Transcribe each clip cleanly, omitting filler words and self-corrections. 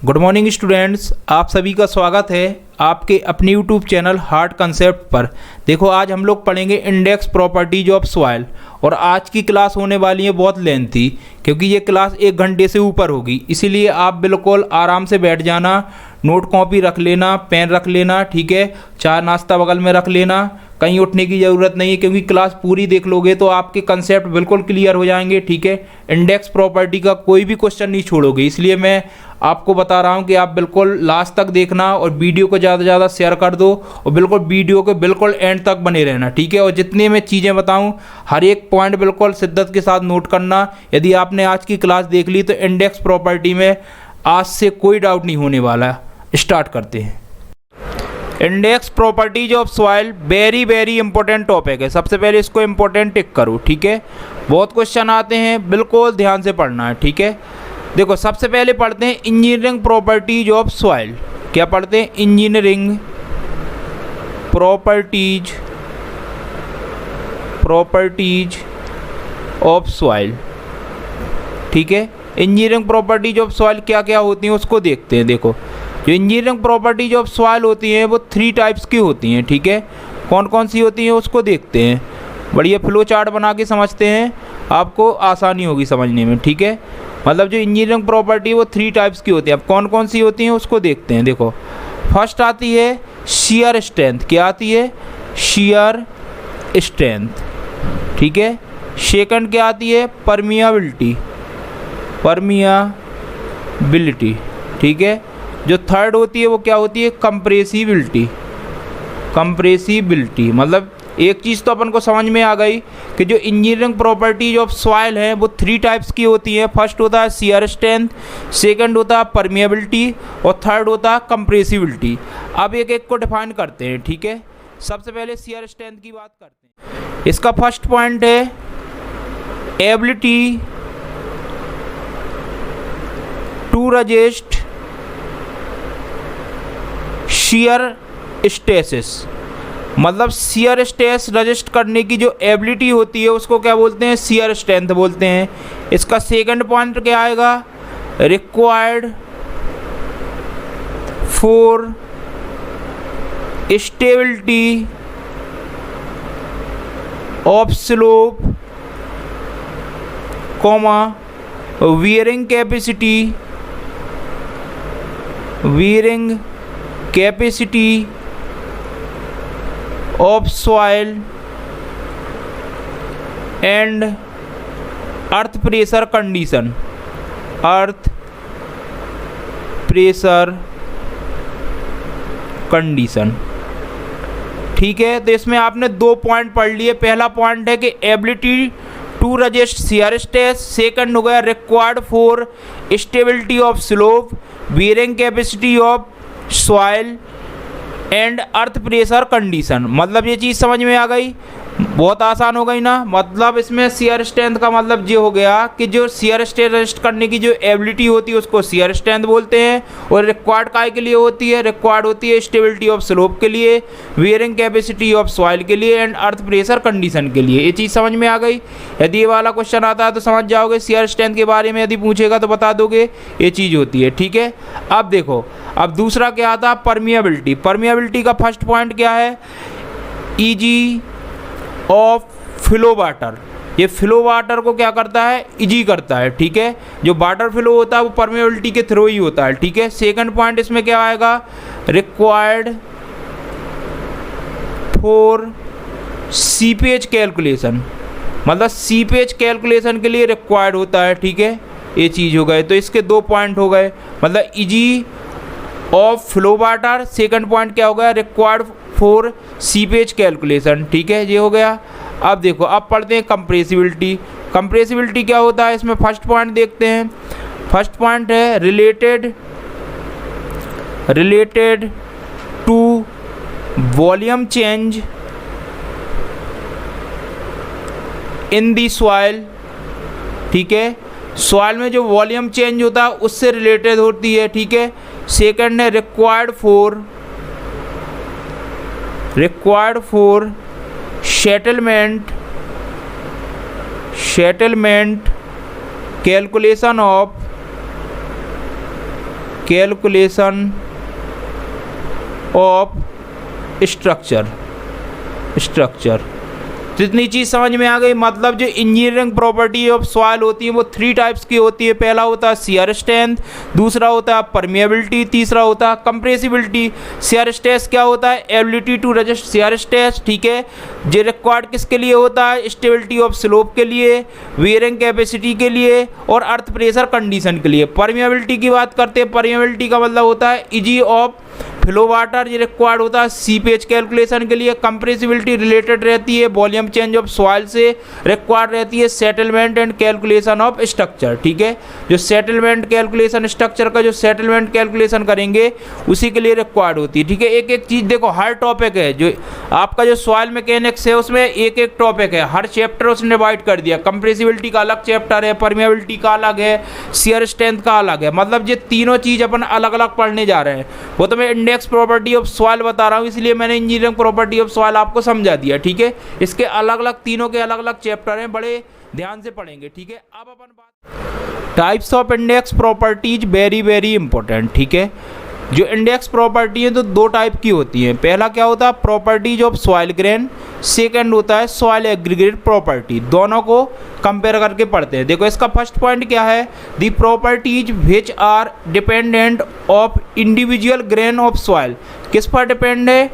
Good morning students, आप सभी का स्वागत है आपके अपने यूट्यूब चैनल हार्ड कंसेप्ट पर। देखो, आज हम लोग पढ़ेंगे इंडेक्स प्रॉपर्टीज ऑफ सॉइल और आज की क्लास होने वाली है बहुत लेंथी, क्योंकि ये क्लास 1 घंटे से ऊपर होगी। इसीलिए आप बिल्कुल आराम से बैठ जाना, नोट कॉपी रख लेना, पेन रख लेना, ठीक है, चाय नाश्ता बगल में रख लेना। कहीं उठने की ज़रूरत नहीं है, क्योंकि क्लास पूरी देख लोगे तो आपके कंसेप्ट बिल्कुल क्लियर हो जाएंगे, ठीक है। इंडेक्स प्रॉपर्टी का कोई भी क्वेश्चन नहीं छोड़ोगे, इसलिए मैं आपको बता रहा हूं कि आप बिल्कुल लास्ट तक देखना और वीडियो को ज़्यादा से ज़्यादा शेयर कर दो और बिल्कुल वीडियो के बिल्कुल एंड तक बने रहना, ठीक है। और जितनी मैं चीज़ें बताऊं हर एक पॉइंट बिल्कुल शिद्दत के साथ नोट करना। यदि आपने आज की क्लास देख ली तो इंडेक्स प्रॉपर्टी में आज से कोई डाउट नहीं होने वाला। स्टार्ट करते हैं। Index properties of soil very important topic है। सबसे पहले इसको इंपॉर्टेंट टिक करो, ठीक है। बहुत क्वेश्चन आते हैं, बिल्कुल ध्यान से पढ़ना है, ठीक है। देखो, सबसे पहले पढ़ते हैं इंजीनियरिंग प्रॉपर्टीज ऑफ सॉइल। क्या पढ़ते हैं? इंजीनियरिंग प्रॉपर्टीज ऑफ सॉइल, ठीक है। इंजीनियरिंग प्रॉपर्टीज ऑफ सॉइल क्या क्या होती हैं उसको देखते हैं। देखो, जो इंजीनियरिंग प्रॉपर्टीज ऑफ सॉइल होती हैं वो 3 टाइप्स की होती हैं, ठीक है। कौन कौन सी होती हैं उसको देखते हैं। बढ़िया फ्लो चार्ट बना के समझते हैं, आपको आसानी होगी समझने में, ठीक है। मतलब जो इंजीनियरिंग प्रॉपर्टी वो 3 टाइप्स की होती है। अब कौन कौन सी होती हैं उसको देखते हैं। देखो, फर्स्ट आती है शियर स्ट्रेंथ। क्या आती है? शियर स्ट्रेंथ, ठीक है। सेकंड क्या आती है? परमियाबिलिटी, ठीक है। जो थर्ड होती है वो क्या होती है? कंप्रेसिबिलिटी। मतलब एक चीज़ तो अपन को समझ में आ गई कि जो इंजीनियरिंग प्रॉपर्टीज ऑफ सॉइल है वो 3 टाइप्स की होती हैं। फर्स्ट होता है शियर स्ट्रेंथ, सेकंड होता है परमिएबिलिटी और थर्ड होता है कंप्रेसिबिलिटी। अब एक एक को डिफाइन करते हैं, ठीक है। सबसे पहले शियर स्ट्रेंथ की बात करते हैं। इसका फर्स्ट पॉइंट है ability to resist shear stresses. मतलब शियर स्ट्रेस रजिस्ट करने की जो एबिलिटी होती है उसको क्या बोलते हैं? शियर स्ट्रेंथ बोलते हैं। इसका सेकंड पॉइंट क्या आएगा? Required for stability of slope, bearing capacity of soil and earth pressure condition, ठीक है। तो इसमें आपने 2 पॉइंट पढ़ लिए। पहला पॉइंट है कि ability to resist shear stress, second हो गया required for stability of slope, bearing capacity of soil and earth pressure condition. मतलब ये चीज़ समझ में आ गई, बहुत आसान हो गई ना। मतलब इसमें शियर स्ट्रेंथ का मतलब ये हो गया कि जो शियर स्ट्रेस रजिस्ट करने की जो एबिलिटी होती है उसको शियर स्ट्रेंथ बोलते हैं। और रिक्वायर्ड काय के लिए होती है? रिक्वायर्ड होती है स्टेबिलिटी ऑफ स्लोप के लिए, वियरिंग कैपेसिटी ऑफ सॉइल के लिए एंड अर्थ प्रेशर कंडीशन के लिए। ये चीज़ समझ में आ गई। यदि ये वाला क्वेश्चन आता है तो समझ जाओगे। शियर स्ट्रेंथ के बारे में यदि पूछेगा तो बता दोगे ये चीज़ होती है, ठीक है। अब देखो, अब दूसरा क्या आता है? परमिएबिलिटी का फर्स्ट पॉइंट क्या है? Easy of flow water. ये फ्लो वाटर को क्या करता है? इजी करता है, ठीक है। जो वाटर फ्लो होता है वो परमिएबिलिटी के थ्रू ही होता है, ठीक है। सेकंड पॉइंट इसमें क्या आएगा? Required for seepage calculation. मतलब सीपेज कैलकुलेशन के लिए रिक्वायर्ड होता है, ठीक है। ये चीज़ हो गए, तो इसके 2 पॉइंट हो गए। मतलब easy of flow water, second point क्या हो गया? रिक्वायर्ड फॉर सीपेज कैलकुलेशन, ठीक है, ये हो गया। अब देखो, अब पढ़ते हैं कंप्रेसिबिलिटी क्या होता है। इसमें फर्स्ट पॉइंट देखते हैं। फर्स्ट पॉइंट है related to volume change in the soil, ठीक है। सॉइल में जो वॉल्यूम चेंज होता है उससे रिलेटेड होती है, ठीक है। सेकंड है required for settlement calculation of calculation of structure. जितनी चीज़ समझ में आ गई, मतलब जो इंजीनियरिंग प्रॉपर्टी ऑफ सॉइल होती है वो 3 टाइप्स की होती है। पहला होता है शियर स्ट्रेंथ, दूसरा होता है परमिएबिलिटी, तीसरा होता है कंप्रेसिबिलिटी। शियर स्ट्रेस क्या होता है? Ability to resist shear stress, ठीक है। जो रिक्वायर्ड किसके लिए होता है? स्टेबिलिटी ऑफ स्लोप के लिए, वेयरिंग कैपेसिटी के लिए और अर्थ प्रेशर कंडीशन के लिए। परमिएबिलिटी की बात करते हैं। परमिएबिलिटी का मतलब होता है इजी ऑफ फ्लो वाटर, ये रिक्वायर्ड होता है सीपेज कैलकुलेशन के लिए। कंप्रेसिबिलिटी रिलेटेड रहती है वॉल्यूम चेंज ऑफ सॉइल से, रिक्वायर्ड रहती है settlement and calculation of structure, ठीक है। जो सेटलमेंट कैलकुलेशन स्ट्रक्चर का जो सेटलमेंट कैलकुलेशन करेंगे उसी के लिए रिक्वायर्ड होती है, ठीक है। एक एक चीज़ देखो, हर टॉपिक है जो आपका जो सॉइल मैकेनिक्स है उसमें एक एक टॉपिक है, हर चैप्टर उसने डिवाइड कर दिया। कंप्रेसिबिलिटी का अलग चैप्टर है, परमिएबिलिटी का अलग है, शियर स्ट्रेंथ का अलग है। मतलब ये तीनों चीज़ अपन अलग अलग पढ़ने जा रहे हैं। वो तो मैं इंडेक्स प्रॉपर्टी ऑफ सॉइल बता रहा हूँ, इसलिए मैंने इंजीनियरिंग प्रॉपर्टी ऑफ सॉइल आपको समझा दिया, ठीक है। इसके अलग अलग तीनों के अलग अलग चैप्टर हैं, बड़े ध्यान से पढ़ेंगे, ठीक है। अब अपन बात types of index properties, very very important, ठीक है। जो इंडेक्स प्रॉपर्टी है तो 2 टाइप की होती हैं। पहला क्या होता है? Properties of soil grain, second होता है सॉइल एग्रीगेट प्रॉपर्टी। दोनों को कंपेयर करके पढ़ते हैं। देखो इसका फर्स्ट पॉइंट क्या है? The properties which are dependent of individual grain of soil. किस पर डिपेंड है?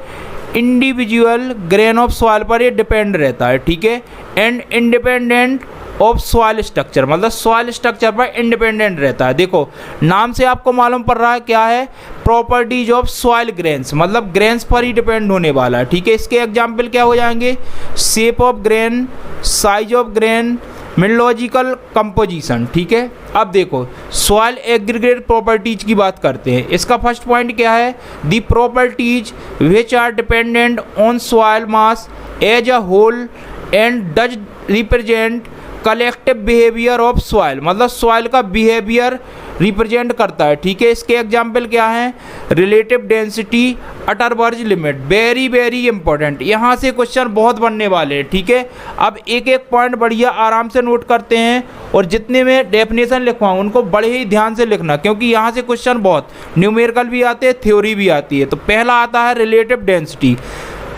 इंडिविजुअल ग्रेन ऑफ सॉइल पर ये डिपेंड रहता है, ठीक है। And independent of soil structure, मतलब सॉइल स्ट्रक्चर पर इंडिपेंडेंट रहता है। देखो नाम से आपको मालूम पड़ रहा है क्या है? प्रॉपर्टीज ऑफ सॉइल ग्रेन्स, मतलब ग्रेन्स पर ही डिपेंड होने वाला है, ठीक है। इसके एग्जाम्पल क्या हो जाएंगे? Shape of grain, size of grain, mineralogical composition, ठीक है। अब देखो सॉइल एग्रीगेट प्रॉपर्टीज की बात करते हैं। इसका फर्स्ट पॉइंट क्या है? The properties which are dependent on soil mass as a whole and does represent collective behaviour of soil, मतलब सॉइल का बिहेवियर रिप्रेजेंट करता है, ठीक है। इसके एग्जाम्पल क्या हैं? रिलेटिव डेंसिटी, अटर वर्ज लिमिट, वेरी वेरी इंपॉर्टेंट। यहाँ से क्वेश्चन बहुत बनने वाले हैं, ठीक है। अब एक एक पॉइंट बढ़िया आराम से नोट करते हैं और जितने में डेफिनेशन लिखवाऊँ उनको बड़े ही ध्यान से लिखना, क्योंकि यहाँ से क्वेश्चन बहुत न्यूमेरिकल भी आते हैं, थ्योरी भी आती है। तो पहला आता है रिलेटिव डेंसिटी।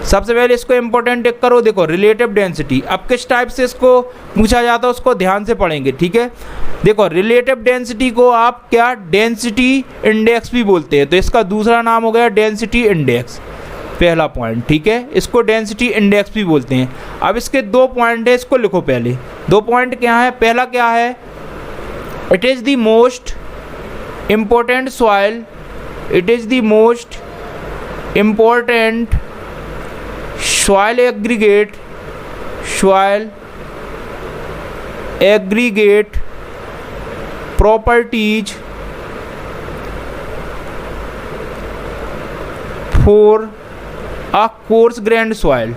सबसे पहले इसको इंपॉर्टेंट टिक करो। देखो रिलेटिव डेंसिटी, अब किस टाइप से इसको पूछा जाता है उसको ध्यान से पढ़ेंगे, ठीक है। देखो रिलेटिव डेंसिटी को आप क्या डेंसिटी इंडेक्स भी बोलते हैं, तो इसका दूसरा नाम हो गया डेंसिटी इंडेक्स, पहला पॉइंट, ठीक है। इसको डेंसिटी इंडेक्स भी बोलते हैं। अब इसके 2 पॉइंट है, इसको लिखो पहले। 2 पॉइंट क्या है? पहला क्या है? It is the most important soil, it is the most important soil aggregate properties for a course grained soil,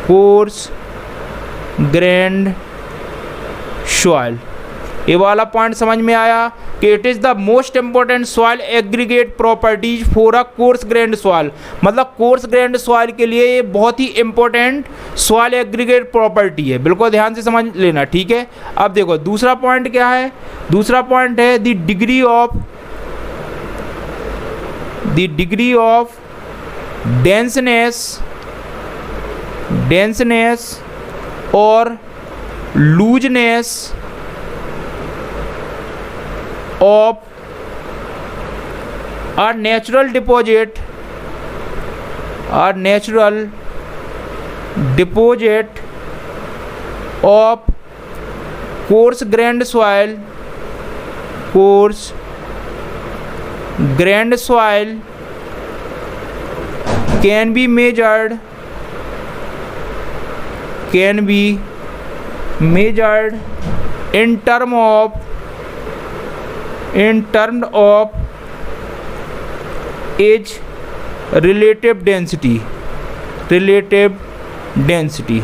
course grained soil. ये वाला पॉइंट समझ में आया कि it is the most important soil aggregate properties for a course grained soil, मतलब course grained soil के लिए ये बहुत ही इंपॉर्टेंट सॉइल एग्रीगेट प्रॉपर्टी है। बिल्कुल ध्यान से समझ लेना, ठीक है। अब देखो दूसरा पॉइंट क्या है? दूसरा पॉइंट है द डिग्री ऑफ डेंसनेस और looseness of a natural deposit of coarse grained soil can be measured in terms of age relative density।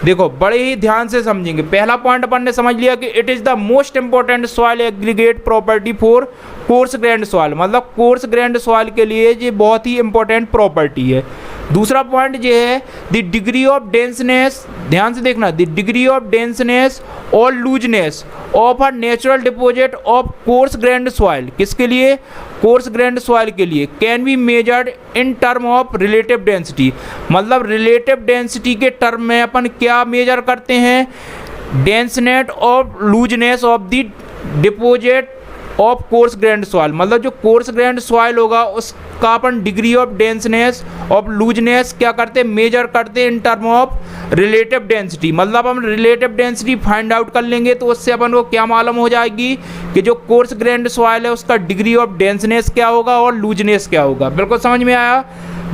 देखो बड़े ही ध्यान से समझेंगे। पहला पॉइंट अपन ने समझ लिया कि it is the most important soil aggregate property for course grained soil, मतलब कोर्स ग्रेन्ड सॉइल के लिए ये बहुत ही इंपॉर्टेंट प्रॉपर्टी है। दूसरा पॉइंट ये है द डिग्री ऑफ डेंसनेस, ध्यान से देखना, द डिग्री ऑफ डेंसनेस और looseness of a natural deposit of coarse grained soil, किसके लिए, कोर्स ग्रेन्ड सॉइल के लिए, can be measured in term of relative density, मतलब रिलेटिव डेंसिटी के टर्म में अपन क्या मेजर करते हैं, denseness of looseness of the deposit of coarse grained soil, मतलब जो कोर्स ग्रेन्ड सॉइल होगा उसका अपन degree of denseness of looseness क्या करते हैं, मेजर करते हैं in term of relative density, मतलब हम रिलेटिव डेंसिटी फाइंड आउट कर लेंगे तो उससे अपन को क्या मालूम हो जाएगी कि जो कोर्स ग्रेन्ड सॉइल है उसका डिग्री ऑफ डेंसनेस क्या होगा और लूजनेस क्या होगा। बिल्कुल समझ में आया,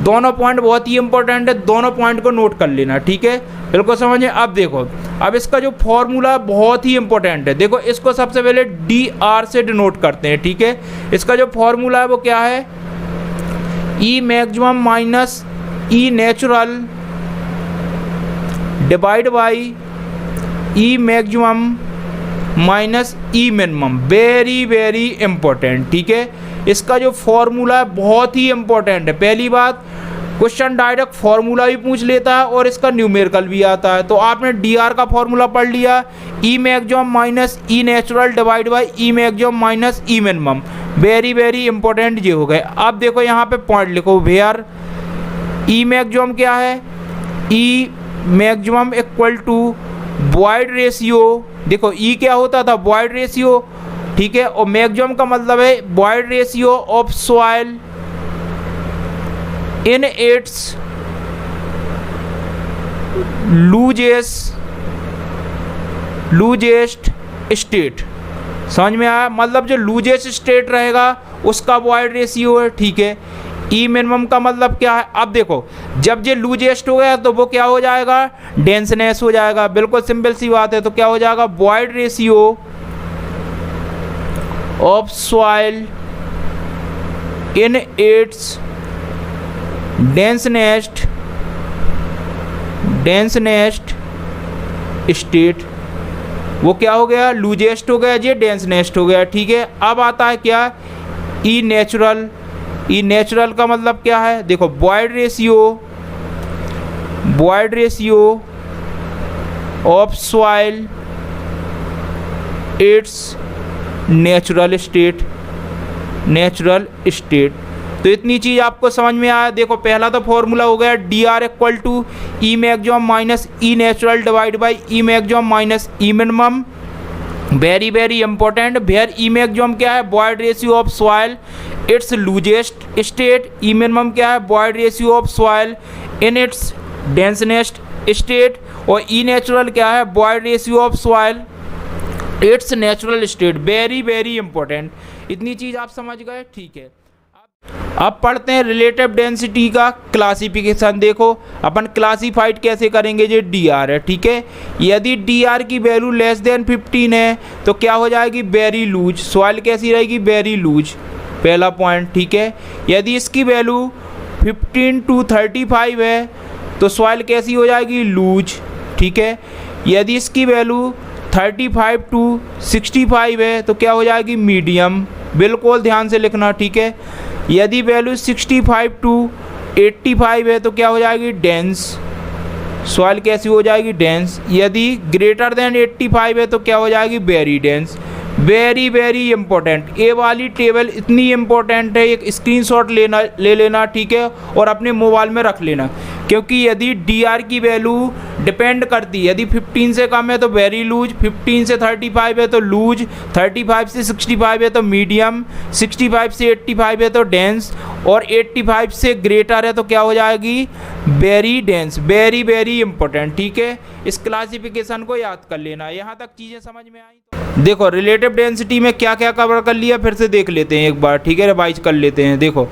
दोनों पॉइंट बहुत ही इंपॉर्टेंट है, दोनों पॉइंट को नोट कर लेना, ठीक है, बिल्कुल समझिए। अब देखो, अब इसका जो फॉर्मूला बहुत ही इंपॉर्टेंट है, देखो इसको सबसे पहले DR से डिनोट करते हैं, ठीक है। इसका जो फॉर्मूला है वो क्या है, E maximum minus E natural divide by E maximum minus E minimum, very very important, ठीक है। इसका जो फॉर्मूला है बहुत ही इंपॉर्टेंट है। पहली बात, क्वेश्चन डायरेक्ट फॉर्मूला भी पूछ लेता है और इसका न्यूमेरिकल भी आता है, तो आपने DR का फॉर्मूला पढ़ लिया, E maximum minus E natural divide by E maximum minus E minimum, very very important ये हो गए। अब देखो यहाँ पे पॉइंट लिखो, वेयर E मैक्सिमम क्या है, E maximum equal to void ratio, देखो E क्या होता था, वॉइड रेशियो, ठीक है, और मैक्सिमम का मतलब है void ratio of soil in it's loosest state, समझ में आया, मतलब जो लूजेस्ट स्टेट रहेगा उसका वॉइड रेशियो है, ठीक है। ई मिनिमम का मतलब क्या है, अब देखो जब ये लूजेस्ट हो गया तो वो क्या हो जाएगा, डेंसनेस हो जाएगा, बिल्कुल सिंपल सी बात है, तो क्या हो जाएगा, void ratio of soil in its densest state, वो क्या हो गया, लूजेस्ट हो गया, ये डेंसनेस्ट हो गया, ठीक है। अब आता है क्या, ई नेचुरल, ई नेचुरल का मतलब क्या है, देखो void ratio of soil its natural state, तो इतनी चीज़ आपको समझ में आया। देखो पहला तो फॉर्मूला हो गया DR equal to E maximum minus E natural divide by E maximum minus E minimum, very very important. Where E maximum क्या है, void ratio of soil its loosest state, E minimum क्या है, void ratio of soil in its densest state, और E natural क्या है, void ratio of soil its natural state, very very important. इतनी चीज़ आप समझ गए, ठीक है। अब पढ़ते हैं रिलेटिव डेंसिटी का क्लासिफिकेशन। देखो अपन क्लासीफाइड कैसे करेंगे, जो DR है, ठीक है। यदि DR की वैल्यू लेस देन 15 है तो क्या हो जाएगी, वेरी लूज, सॉइल कैसी रहेगी, वेरी लूज, पहला पॉइंट, ठीक है। यदि इसकी वैल्यू 15 to 35 है तो सॉइल कैसी हो जाएगी, लूज, ठीक है। यदि इसकी वैल्यू 35 to 65 है तो क्या हो जाएगी, मीडियम, बिल्कुल ध्यान से लिखना, ठीक है। यदि वैल्यू 65 to 85 है तो क्या हो जाएगी, डेंस, सॉइल कैसी हो जाएगी, डेंस। यदि ग्रेटर देन 85 है तो क्या हो जाएगी, very dense, very very important. ये वाली टेबल इतनी इंपॉर्टेंट है, एक स्क्रीनशॉट ले लेना, ठीक है, और अपने मोबाइल में रख लेना, क्योंकि यदि DR की वैल्यू डिपेंड करती है, यदि 15 से कम है तो वेरी लूज, 15 से 35 है तो लूज, 35 से 65 है तो मीडियम, 65 से 85 है तो डेंस, और 85 से ग्रेटर है तो क्या हो जाएगी, very dense, very very important, ठीक है। इस क्लासिफिकेशन को याद कर लेना। यहाँ तक चीज़ें समझ में आई। देखो रिलेटिव डेंसिटी में क्या क्या कवर कर लिया, फिर से देख लेते हैं एक बार, ठीक है, रिवाइज कर लेते हैं। देखो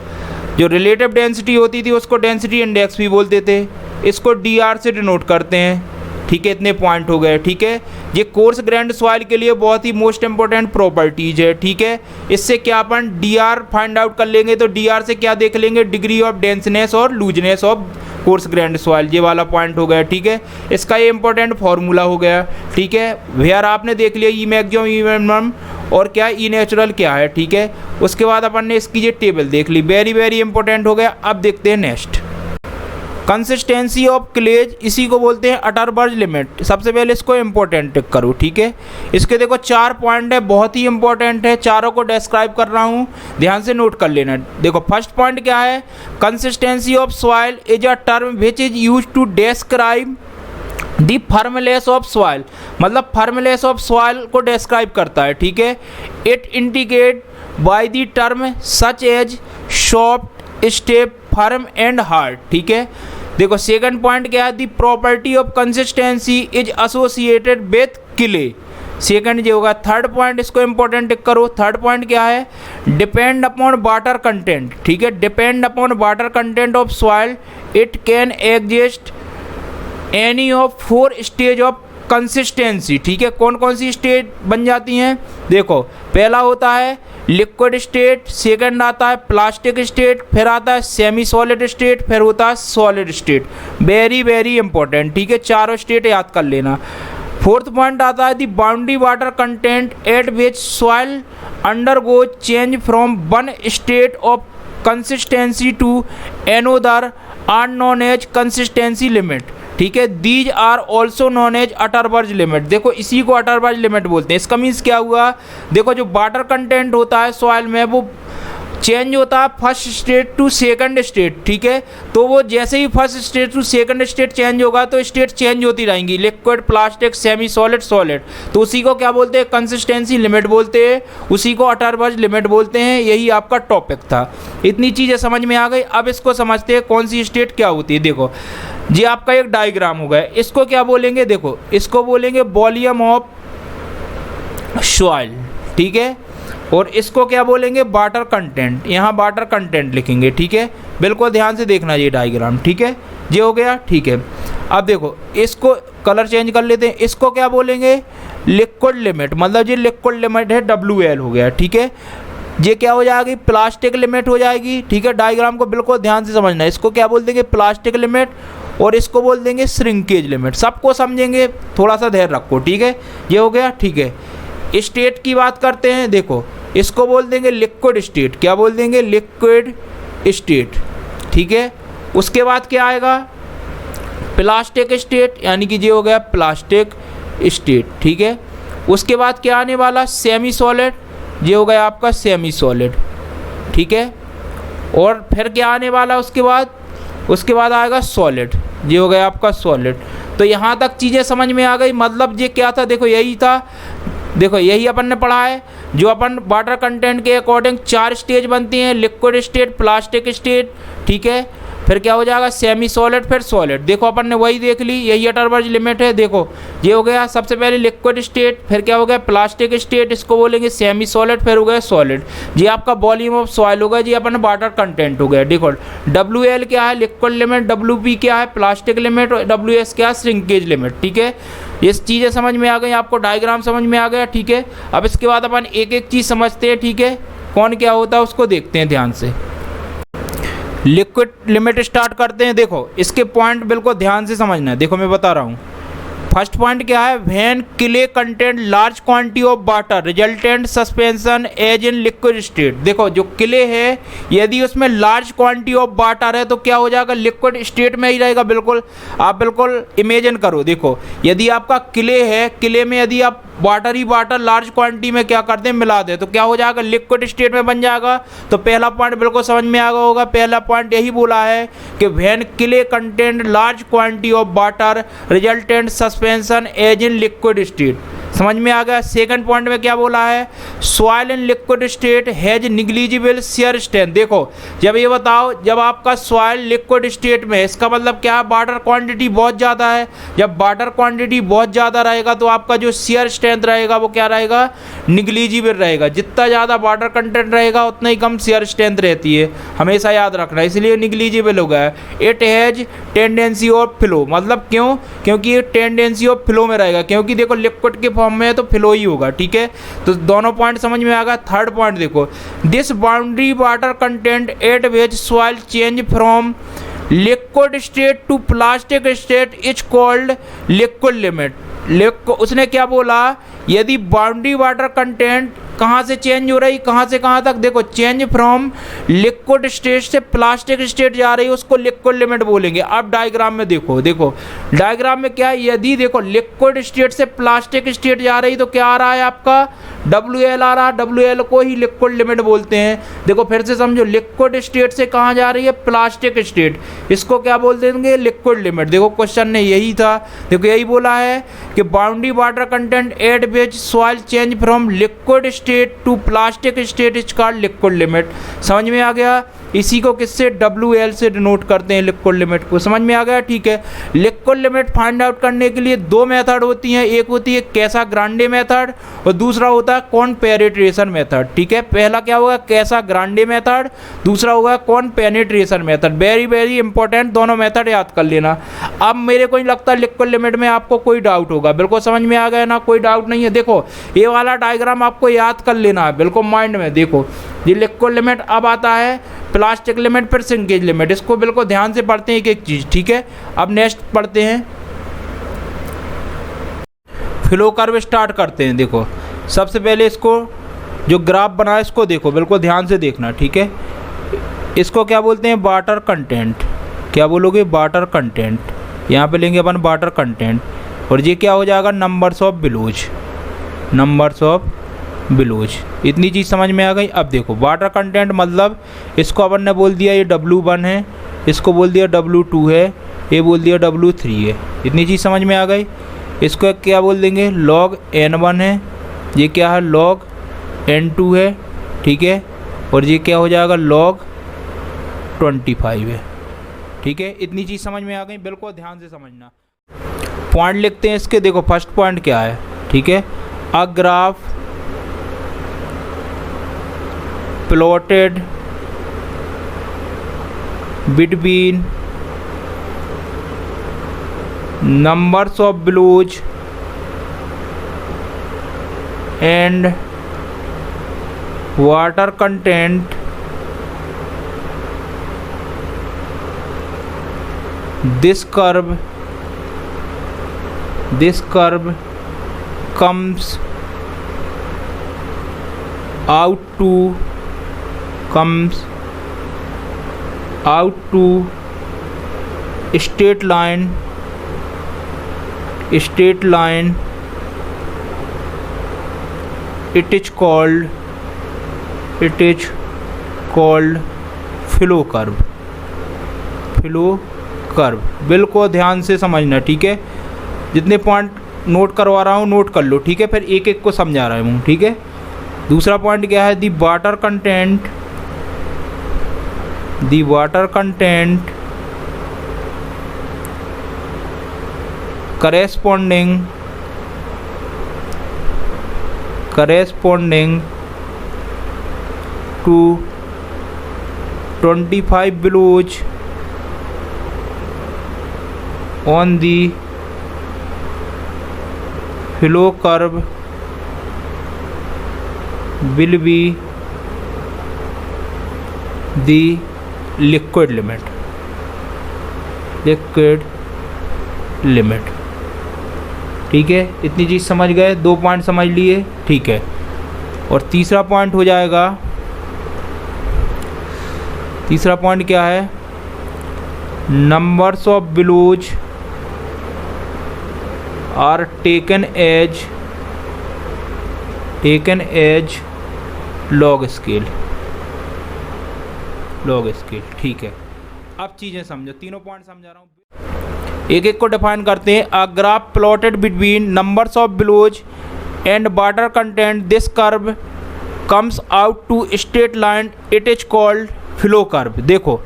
जो रिलेटिव डेंसिटी होती थी उसको डेंसिटी इंडेक्स भी बोलते थे, इसको DR से डिनोट करते हैं, ठीक है। इतने पॉइंट हो गए, ठीक है। ये कोर्स ग्रेन्ड सॉइल के लिए बहुत ही मोस्ट इंपॉर्टेंट प्रॉपर्टीज है, ठीक है। इससे क्या अपन DR फाइंड आउट कर लेंगे, तो DR से क्या देख लेंगे, डिग्री ऑफ डेंसनेस और looseness of coarse grained soil, ये वाला पॉइंट हो गया, ठीक है। इसका ये इंपॉर्टेंट फॉर्मूला हो गया, ठीक है। वेयर आपने देख लिया E मैक्सिमम, E मिनिमम और क्या E नेचुरल क्या है, ठीक है। उसके बाद अपन ने इसकी ये टेबल देख ली, वेरी वेरी इंपॉर्टेंट हो गया। अब देखते हैं नेक्स्ट। कंसिस्टेंसी ऑफ क्लेज, इसी को बोलते हैं अटरबर्ज लिमिट। सबसे पहले इसको इंपॉर्टेंट टिक करो, ठीक है। इसके देखो 4 पॉइंट है, बहुत ही इंपॉर्टेंट है, चारों को डिस्क्राइब कर रहा हूँ, ध्यान से नोट कर लेना। देखो फर्स्ट पॉइंट क्या है, consistency of soil is a term which is use to describe the firmness of soil, मतलब फर्मलेस ऑफ सॉइल को डिस्क्राइब करता है, ठीक है। It indicate by the term such as soft, stiff, firm and hard, ठीक है। देखो second point क्या है, the property of consistency is associated with clay, second ये होगा। थर्ड पॉइंट, इसको इंपॉर्टेंट टिक करो, थर्ड पॉइंट क्या है, डिपेंड अपॉन वाटर कंटेंट, ठीक है। Depend upon water content of soil, it can exist any of 4 stage of consistency, ठीक है। कौन कौन सी स्टेज बन जाती हैं, देखो पहला होता है लिक्विड स्टेट, सेकंड आता है प्लास्टिक स्टेट, फिर आता है सेमी सॉलिड स्टेट, फिर होता है solid state. Very very important, ठीक है, चारों स्टेट याद कर लेना। फोर्थ पॉइंट आता है the boundary water content at which soil undergo change from one state of consistency to another are known as consistency limit, ठीक है। These are also known as Atterberg limit, देखो इसी को अटरबर्ज लिमिट बोलते हैं। इसका मीन्स क्या हुआ, देखो जो वाटर कंटेंट होता है सॉइल में वो चेंज होता है first state to second state, ठीक है। तो वो जैसे ही first state to second state change होगा तो स्टेट चेंज होती रहेंगी, liquid, plastic, semi solid, solid, तो उसी को क्या बोलते हैं, कंसिस्टेंसी लिमिट बोलते हैं, उसी को अटरबर्ज लिमिट बोलते हैं। यही आपका टॉपिक था, इतनी चीज़ें समझ में आ गई। अब इसको समझते हैं कौन सी स्टेट क्या होती है। देखो ये आपका एक डायग्राम हो गया, इसको क्या बोलेंगे, देखो इसको बोलेंगे वॉल्यूम ऑफ सॉइल, ठीक है। और इसको क्या बोलेंगे, वाटर कंटेंट, यहाँ वाटर कंटेंट लिखेंगे, ठीक है। बिल्कुल ध्यान से देखना ये डायग्राम, ठीक है। ये हो गया, ठीक है। अब देखो इसको कलर चेंज कर लेते हैं, इसको क्या बोलेंगे, लिक्विड लिमिट, मतलब ये लिक्विड लिमिट है, WL हो गया, ठीक है। ये क्या हो जाएगी, प्लास्टिक लिमिट हो जाएगी, ठीक है। डायग्राम को बिल्कुल ध्यान से समझना है, इसको क्या बोल देंगे, प्लास्टिक लिमिट, और इसको बोल देंगे श्रिंकेज लिमिट। सबको समझेंगे, थोड़ा सा ध्यान रखो, ठीक है। ये हो गया, ठीक है। स्टेट की बात करते हैं, देखो इसको बोल देंगे लिक्विड स्टेट, क्या बोल देंगे, लिक्विड स्टेट, ठीक है। उसके बाद क्या आएगा, प्लास्टिक स्टेट, यानी कि ये हो गया प्लास्टिक स्टेट, ठीक है। उसके बाद क्या आने वाला, सेमी सॉलिड, ये हो गया आपका सेमी सॉलिड, ठीक है। और फिर क्या आने वाला उसके बाद आएगा सॉलिड, ये हो गया आपका सॉलिड। तो यहाँ तक चीज़ें समझ में आ गई, मतलब ये क्या था, देखो यही था, देखो यही अपन ने पढ़ा है, जो अपन वाटर कंटेंट के अकॉर्डिंग 4 स्टेज बनती हैं, लिक्विड स्टेट, प्लास्टिक स्टेट, ठीक है, फिर क्या हो जाएगा सेमी सॉलिड, फिर सॉलिड। देखो अपन ने वही देख ली, यही अटरबर्ज लिमिट है। देखो ये हो गया सबसे पहले लिक्विड स्टेट, फिर क्या हो गया प्लास्टिक स्टेट, इसको बोलेंगे सेमी सॉलिड, फिर हो गया सॉलिड। ये आपका वॉल्यूम ऑफ सॉइल होगा, जी अपन वाटर कंटेंट हो गया। देखो WL क्या है, लिक्विड लिमिट, WP क्या है, प्लास्टिक लिमिट, और WS क्या है, श्रिंकेज लिमिट, ठीक है। ये चीज़ें समझ में आ गई, आपको डायग्राम समझ में आ गया, ठीक है। अब इसके बाद अपन एक एक चीज़ समझते हैं, ठीक है, कौन क्या होता है उसको देखते हैं ध्यान से। लिक्विड लिमिट स्टार्ट करते हैं। देखो इसके पॉइंट बिल्कुल ध्यान से समझना है, देखो मैं बता रहा हूँ। फर्स्ट पॉइंट क्या है, when clay content large quantity of water resultant suspension as in liquid state. देखो जो क्ले है, यदि उसमें लार्ज क्वांटिटी ऑफ वाटर है तो क्या हो जाएगा, लिक्विड स्टेट में ही रहेगा। बिल्कुल आप बिल्कुल इमेजिन करो, देखो यदि आपका क्ले है, क्ले में यदि आप वाटर ही वाटर लार्ज क्वांटिटी में क्या करते हैं, मिला दे, तो क्या हो जाएगा, लिक्विड स्टेट में बन जाएगा। तो पहला पॉइंट बिल्कुल समझ में आ गया होगा, पहला पॉइंट यही बोला है कि when clay content large quantity of water resultant suspension as in liquid state, समझ में आ गया। सेकंड पॉइंट में क्या बोला है, soil in liquid state has negligible shear strength. देखो जब ये बताओ, जब आपका सॉइल लिक्विड स्टेट में है, इसका मतलब क्या है, वाटर क्वांटिटी बहुत ज़्यादा है। जब वाटर क्वांटिटी बहुत ज़्यादा रहेगा तो आपका जो शेयर स्ट्रेंथ रहेगा वो क्या रहेगा, निग्लिजिबल रहेगा। जितना ज़्यादा वाटर कंटेंट रहेगा उतना ही कम शेयर स्ट्रेंथ रहती है, हमेशा याद रखना, इसलिए निग्लिजिबल हो गया। It has tendency of flow, मतलब क्यों, क्योंकि ये टेंडेंसी ऑफ फ्लो में रहेगा, क्योंकि देखो लिक्विड के फॉर्म में है तो फ्लो ही होगा, ठीक है। तो दोनों पॉइंट समझ में आ गया। थर्ड पॉइंट देखो, this boundary water content at which soil change from liquid state to plastic state is called liquid limit. उसने क्या बोला, यदि बाउंड्री वाटर कंटेंट कहाँ से चेंज हो रही, कहाँ से कहाँ तक, देखो चेंज फ्रॉम लिक्विड स्टेट से प्लास्टिक स्टेट जा रही है, उसको लिक्विड लिमिट बोलेंगे। अब डायग्राम में देखो, देखो डायग्राम में क्या है, यदि देखो लिक्विड स्टेट से प्लास्टिक स्टेट जा रही तो क्या आ रहा है आपका WL आ रहा है, WL को ही लिक्विड लिमिट बोलते हैं। देखो फिर से समझो, लिक्विड स्टेट से कहाँ जा रही है, प्लास्टिक स्टेट, इसको क्या बोल देंगे, लिक्विड लिमिट। देखो क्वेश्चन ने यही था, देखो यही बोला है कि boundary water content at which soil change from liquid state to plastic state is called liquid limit. समझ में आ गया? इसी को किससे, WL से डिनोट करते हैं लिक्विड लिमिट को। समझ में आ गया? ठीक है। लिक्विड लिमिट फाइंड आउट करने के लिए दो मेथड होती हैं, एक होती है कैसा ग्रांडे मेथड और दूसरा होता है कॉनपेनेट्रेशन मेथड। ठीक है, पहला क्या होगा, कैसा ग्रांडे मेथड, दूसरा होगा कॉनपेनेट्रेशन मेथड। वेरी वेरी इंपॉर्टेंट, दोनों मेथड याद कर लेना। अब मेरे को नहीं लगता लिक्विड लिमिट में आपको कोई डाउट होगा, बिल्कुल समझ में आ गया ना, कोई डाउट नहीं है। देखो ये वाला डायग्राम आपको याद कर लेना है बिल्कुल माइंड में। देखो ये लिक्विड लिमिट, अब आता है प्लास्टिक लिमिट, फिर सिंकेज लिमिट, इसको बिल्कुल ध्यान से पढ़ते हैं एक एक चीज़। ठीक है, अब नेक्स्ट पढ़ते हैं, फ्लो कर्व स्टार्ट करते हैं। देखो सबसे पहले इसको जो ग्राफ बना है इसको देखो, बिल्कुल ध्यान से देखना। ठीक है, इसको क्या बोलते हैं, वाटर कंटेंट। क्या बोलोगे, वाटर कंटेंट। यहाँ पे लेंगे अपन वाटर कंटेंट, और ये क्या हो जाएगा, numbers of blows, numbers of blows. इतनी चीज़ समझ में आ गई। अब देखो वाटर कंटेंट मतलब इसको अपन ने बोल दिया ये W1 है, इसको बोल दिया W2 है, ये बोल दिया W3 है। इतनी चीज़ समझ में आ गई। इसको क्या बोल देंगे, log N1 है, ये क्या है log N2 है। ठीक है, और ये क्या हो जाएगा log 25 है। ठीक है, इतनी चीज़ समझ में आ गई, बिल्कुल ध्यान से समझना। पॉइंट लिखते हैं इसके। देखो फर्स्ट पॉइंट क्या है, ठीक है, a graph plotted between numbers of billows and water content this curve comes out to straight line it is called flow curve। बिल्कुल ध्यान से समझना। ठीक है, जितने पॉइंट नोट करवा रहा हूँ नोट कर लो। ठीक है, फिर एक एक को समझा रहा हूँ। ठीक है, दूसरा पॉइंट क्या है, the water content corresponding to 25 billows on the flow curve will be the liquid limit। ठीक है, इतनी चीज़ समझ गए, दो पॉइंट समझ लिए। ठीक है, और तीसरा पॉइंट हो जाएगा, तीसरा पॉइंट क्या है, numbers of blows are taken as log scale. ठीक है, अब चीज़ें समझो, तीनों पॉइंट समझा रहा हूँ, एक एक को डिफाइन करते हैं। A graph plotted between numbers of blows and water content this curve comes out to straight line it is called flow curve. देखो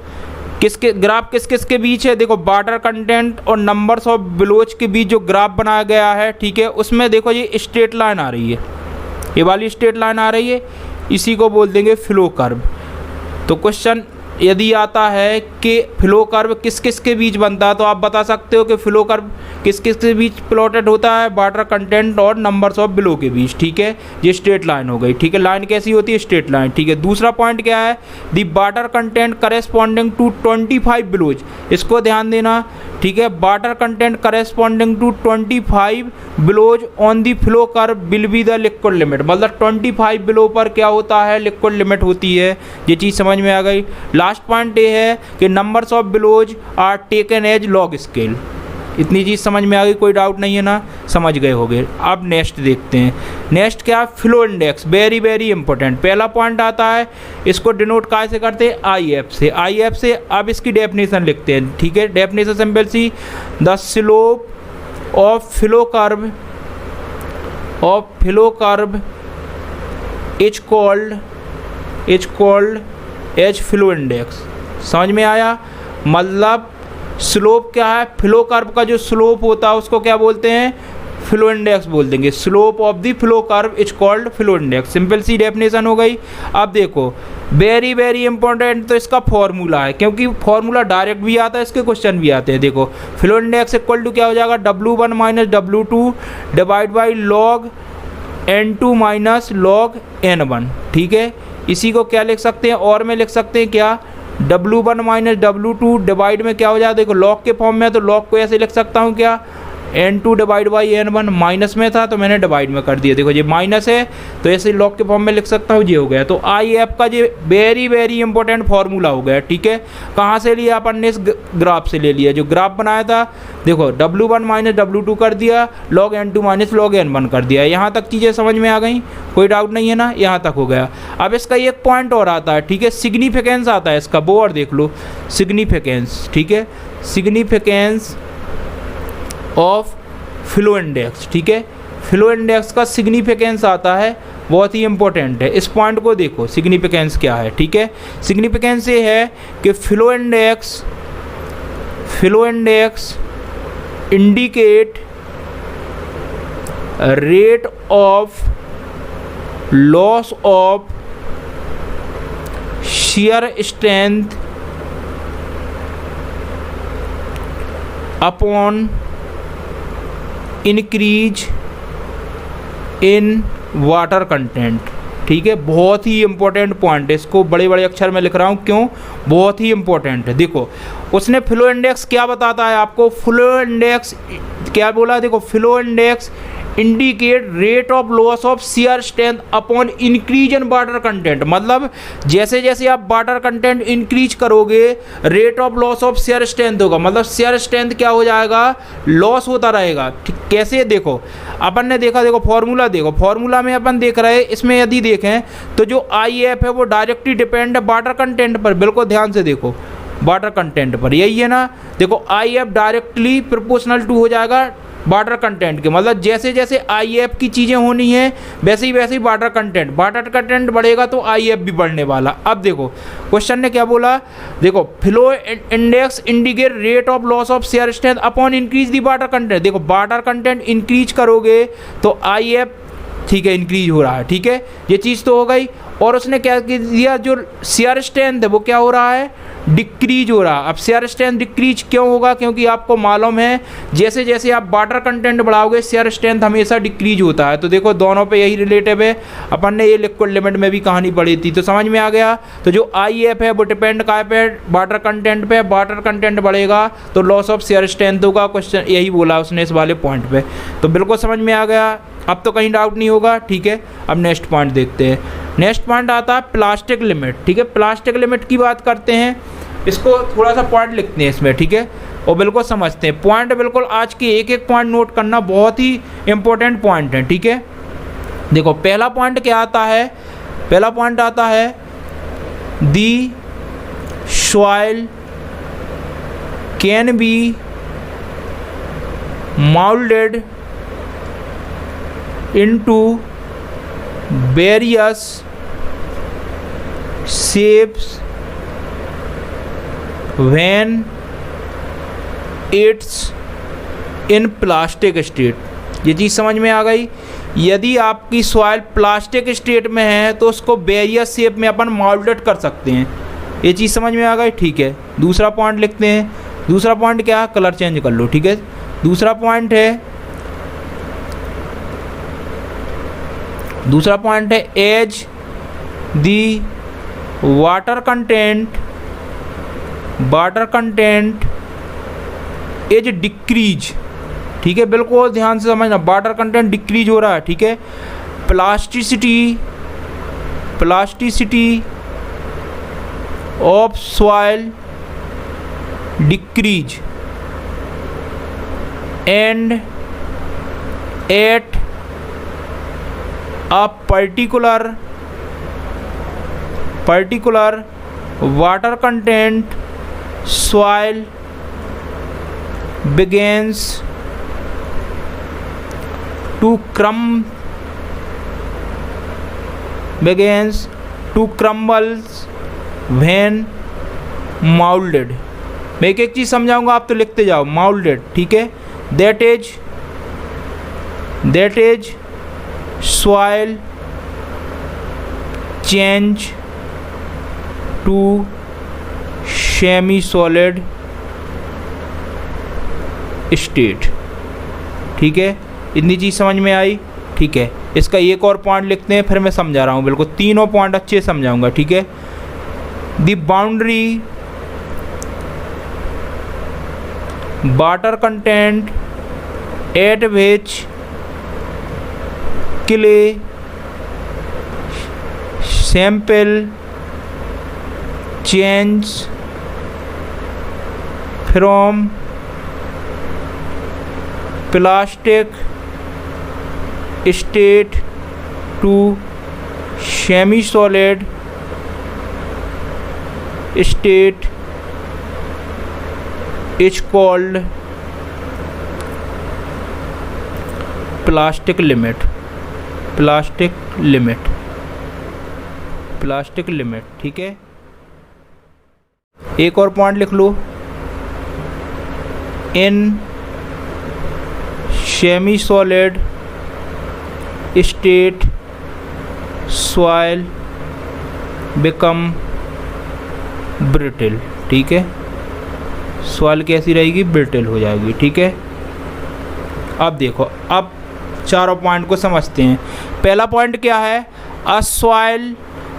किसके ग्राफ किस किस के बीच है, देखो वाटर कंटेंट और नंबर्स ऑफ बिलोज के बीच जो ग्राफ बनाया गया है। ठीक है, उसमें देखो ये स्ट्रेट लाइन आ रही है, ये वाली स्ट्रेट लाइन आ रही है, इसी को बोल देंगे फ्लो कर्व। तो क्वेश्चन यदि आता है कि फ्लो कर्व किस किस के बीच बनता है, तो आप बता सकते हो कि फ्लो कर्व किस किस के बीच प्लॉटेड होता है, वाटर कंटेंट और नंबर्स ऑफ बिलो के बीच। ठीक है, ये स्ट्रेट लाइन हो गई। ठीक है, लाइन कैसी होती है, स्ट्रेट लाइन। ठीक है, दूसरा पॉइंट क्या है, the water content corresponding to 25 blows, इसको ध्यान देना। ठीक है, water content corresponding to 25 blows on the flow curve will be the liquid limit, मतलब 25 बिलो पर क्या होता है, लिक्विड लिमिट होती है। ये चीज़ समझ में आ गई। लास्ट पॉइंट ये है कि numbers of blows are taken as log scale. इतनी चीज़ समझ में आ गई, कोई डाउट नहीं है ना, समझ गए होगे। अब नेक्स्ट देखते हैं। नेक्स्ट क्या, flow index, very very important. पहला पॉइंट आता है, इसको डिनोट काय से करते हैं, आई एफ से। आई एफ से अब इसकी डेफिनेशन लिखते हैं। ठीक है, डेफिनेशन सिंपल सी, the slope of flow curve is called as flow index. समझ में आया, मतलब स्लोप क्या है, फ्लो कर्व का जो स्लोप होता है उसको क्या बोलते हैं, फ्लो इंडेक्स बोल देंगे। Slope of the flow curve is called flow index. Simple सी डेफिनेशन हो गई। अब देखो वेरी वेरी इंपॉर्टेंट, तो इसका फॉर्मूला है, क्योंकि फॉर्मूला डायरेक्ट भी आता है, इसके क्वेश्चन भी आते हैं। देखो फ्लो इंडेक्स इक्वल टू क्या हो जाएगा, W1 minus W2 divide by log N2 minus log N1। ठीक है, इसी को क्या लिख सकते हैं, और में लिख सकते हैं क्या, W1 माइनस W2 डिवाइड में क्या हो जाएगा, देखो लॉग के फॉर्म में है तो लॉग को ऐसे लिख सकता हूँ क्या, N2 divide by N1। Minus में था तो मैंने डिवाइड में कर दिया, देखो ये माइनस है तो ऐसे लॉग के फॉर्म में लिख सकता हूँ, ये हो गया। तो आई एफ का ये वेरी वेरी इंपॉर्टेंट फार्मूला हो गया। ठीक है, कहाँ से लिया अपन ने, इस ग्राफ से ले लिया, जो ग्राफ बनाया था। देखो W1 माइनस W2 कर दिया, log N2 minus log N1 कर दिया। यहाँ तक चीज़ें समझ में आ गई, कोई डाउट नहीं है ना, यहाँ तक हो गया। अब इसका एक पॉइंट और आता है। ठीक है, सिग्निफिकेंस आता है इसका, वो और देख लो सिग्निफिकेंस। ठीक है, सिग्निफिकेंस ऑफ फ्लो इंडेक्स। ठीक है, फ्लो इंडेक्स का सिग्निफिकेंस आता है, बहुत ही इंपॉर्टेंट है। इस पॉइंट को देखो, सिग्निफिकेंस क्या है। ठीक है, सिग्निफिकेंस ये है कि flow index indicate rate of loss of shear strength upon increase in water content। ठीक है, बहुत ही इंपॉर्टेंट पॉइंट है, इसको बड़े बड़े अक्षर में लिख रहा हूँ, क्यों, बहुत ही इंपॉर्टेंट है। देखो उसने फ्लो इंडेक्स क्या बताता है आपको, फ्लो इंडेक्स क्या बोला, देखो flow index indicate rate of loss of shear strength upon increase in water content, मतलब जैसे जैसे आप वाटर कंटेंट इंक्रीज करोगे rate of loss of shear strength होगा, मतलब शियर स्ट्रेंथ क्या हो जाएगा, लॉस होता रहेगा। ठीक, कैसे, देखो अपन ने देखा, देखो फॉर्मूला देखो, फॉर्मूला में अपन देख रहे हैं, इसमें यदि देखें तो जो आई एफ है वो डायरेक्टली डिपेंड है वाटर कंटेंट पर, बिल्कुल ध्यान से देखो, वाटर कंटेंट पर, यही है ना। देखो I F directly proportional to हो जाएगा वाटर कंटेंट के, मतलब जैसे जैसे आई एफ की चीज़ें होनी है वैसे ही वाटर कंटेंट बढ़ेगा तो आई एफ भी बढ़ने वाला। अब देखो क्वेश्चन ने क्या बोला, देखो flow index indicate rate of loss of shear strength upon increase the water content. देखो वाटर कंटेंट इंक्रीज करोगे तो आई एफ, ठीक है, इंक्रीज हो रहा है। ठीक है, ये चीज़ तो हो गई। और उसने क्या दिया, जो शियर स्ट्रेंथ है वो क्या हो रहा है, डिक्रीज हो रहा है। अब शियर स्ट्रेंथ डिक्रीज क्यों होगा, क्योंकि आपको मालूम है जैसे जैसे आप वाटर कंटेंट बढ़ाओगे शियर स्ट्रेंथ हमेशा डिक्रीज होता है। तो देखो दोनों पे यही रिलेटिव है, अपन ने ये लिक्विड लिमिट में भी कहानी पढ़ी थी, तो समझ में आ गया। तो जो आई एफ है वो डिपेंड काय पे, वाटर कंटेंट पे, वाटर कंटेंट बढ़ेगा तो लॉस ऑफ शियर स्ट्रेंथ होगा, क्वेश्चन यही बोला उसने इस वाले पॉइंट पे, तो बिल्कुल समझ में आ गया, अब तो कहीं डाउट नहीं होगा। ठीक है, अब नेक्स्ट पॉइंट देखते हैं। नेक्स्ट पॉइंट आता है प्लास्टिक लिमिट। ठीक है, प्लास्टिक लिमिट की बात करते हैं, इसको थोड़ा सा पॉइंट लिखते हैं इसमें। ठीक है, और बिल्कुल समझते हैं पॉइंट, बिल्कुल आज के एक एक पॉइंट नोट करना, बहुत ही इंपॉर्टेंट पॉइंट है। ठीक है, देखो पहला पॉइंट क्या आता है, पहला पॉइंट आता है the soil can be molded into various shapes when it's in plastic state। ये चीज़ समझ में आ गई। यदि आपकी सॉइल प्लास्टिक स्टेट में है तो उसको वेरियस शेप में अपन मोल्डेड कर सकते हैं। ये चीज़ समझ में आ गई, ठीक है। दूसरा पॉइंट लिखते हैं। दूसरा पॉइंट क्या है, कलर चेंज कर लो, ठीक है। दूसरा पॉइंट है as the water content as decrease, ठीक है। बिल्कुल ध्यान से समझना, वाटर कंटेंट डिक्रीज हो रहा है, ठीक है। Plasticity of soil decrease and at a particular water content soil begins to crumble when molded। मैं एक चीज़ समझाऊंगा, आप तो लिखते जाओ। molded, ठीक है। that is soil change to semi solid state, ठीक है। इतनी चीज़ समझ में आई, ठीक है। इसका एक और पॉइंट लिखते हैं, फिर मैं समझा रहा हूँ बिल्कुल। तीनों पॉइंट अच्छे समझाऊंगा, ठीक है। The boundary water content at which clay sample change from plastic state to semi solid state is called plastic limit, ठीक है। एक और पॉइंट लिख लो, in semi solid state soil become brittle, ठीक है। सॉइल कैसी रहेगी, ब्रिटल हो जाएगी, ठीक है। अब देखो, अब चारों पॉइंट को समझते हैं। पहला पॉइंट क्या है, अ soil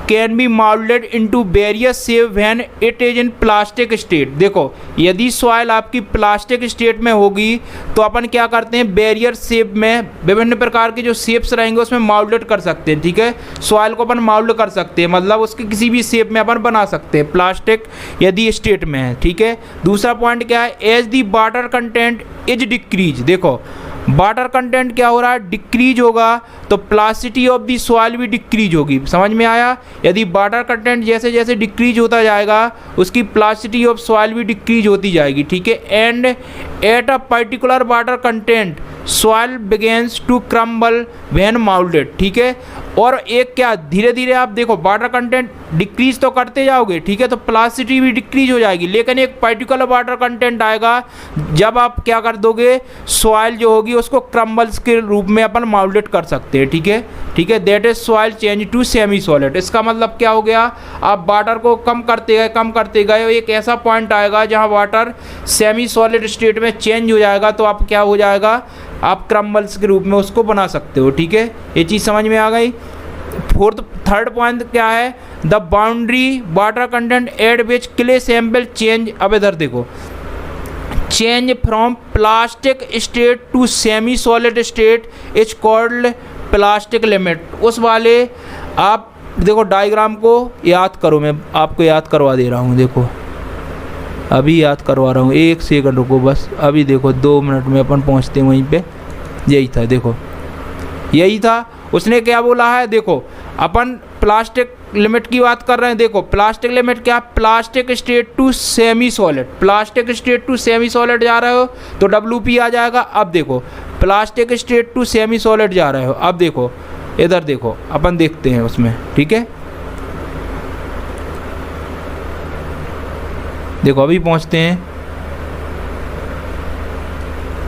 can be moulded into various shape when it is in plastic state. देखो, यदि सॉइल आपकी प्लास्टिक स्टेट में होगी तो अपन क्या करते हैं, वेरियर शेप में विभिन्न प्रकार के जो शेप्स रहेंगे उसमें मोल्डेड कर सकते हैं, ठीक है। सॉइल को अपन मोल्ड कर सकते हैं, मतलब उसके किसी भी शेप में अपन बना सकते हैं, प्लास्टिक यदि स्टेट में है, ठीक है। दूसरा पॉइंट क्या है, as the water content is decrease. देखो, वाटर कंटेंट क्या हो रहा है, डिक्रीज होगा, तो प्लास्टिसिटी ऑफ दी सॉइल भी डिक्रीज होगी। समझ में आया। यदि वाटर कंटेंट जैसे जैसे डिक्रीज होता जाएगा उसकी प्लास्टिसिटी ऑफ सॉइल भी डिक्रीज होती जाएगी, ठीक है। And at a particular water content soil begins to crumble when moulded, ठीक है। और एक क्या, धीरे धीरे आप देखो वाटर कंटेंट डिक्रीज तो करते जाओगे, ठीक है, तो प्लास्टिसिटी भी डिक्रीज हो जाएगी, लेकिन एक पर्टिकुलर वाटर कंटेंट आएगा जब आप क्या कर दोगे, सॉइल जो होगी उसको क्रम्बल्स के रूप में अपन मोल्डेड कर सकते हैं, ठीक है, ठीक है। That is soil change to semi solid. इसका मतलब क्या हो गया, आप वाटर को कम करते गए, एक ऐसा पॉइंट आएगा जहाँ वाटर सेमी सॉलिड स्टेट में चेंज हो जाएगा, तो आप क्या हो जाएगा, आप क्रम्बल्स के रूप में उसको बना सकते हो, ठीक है। ये चीज़ समझ में आ गई। थर्ड पॉइंट क्या है, the boundary water content at which clay sample change. अब इधर देखो, change from plastic state to semi solid state is called plastic limit. उस वाले आप देखो डायग्राम को याद करो, मैं आपको याद करवा दे रहा हूँ। देखो, अभी याद करवा रहा हूँ, एक सेकंड रुको बस। अभी देखो 2 मिनट में अपन पहुँचते हैं वहीं पे। यही था, देखो यही था। उसने क्या बोला है, देखो अपन प्लास्टिक लिमिट की बात कर रहे हैं। देखो, प्लास्टिक लिमिट क्या, plastic state to semi solid. Plastic state to semi solid जा रहे हो तो WP आ जाएगा। अब देखो, plastic state to semi solid जा रहे हो। अब देखो इधर देखो, अपन देखते हैं उसमें, ठीक है। देखो अभी पहुंचते हैं।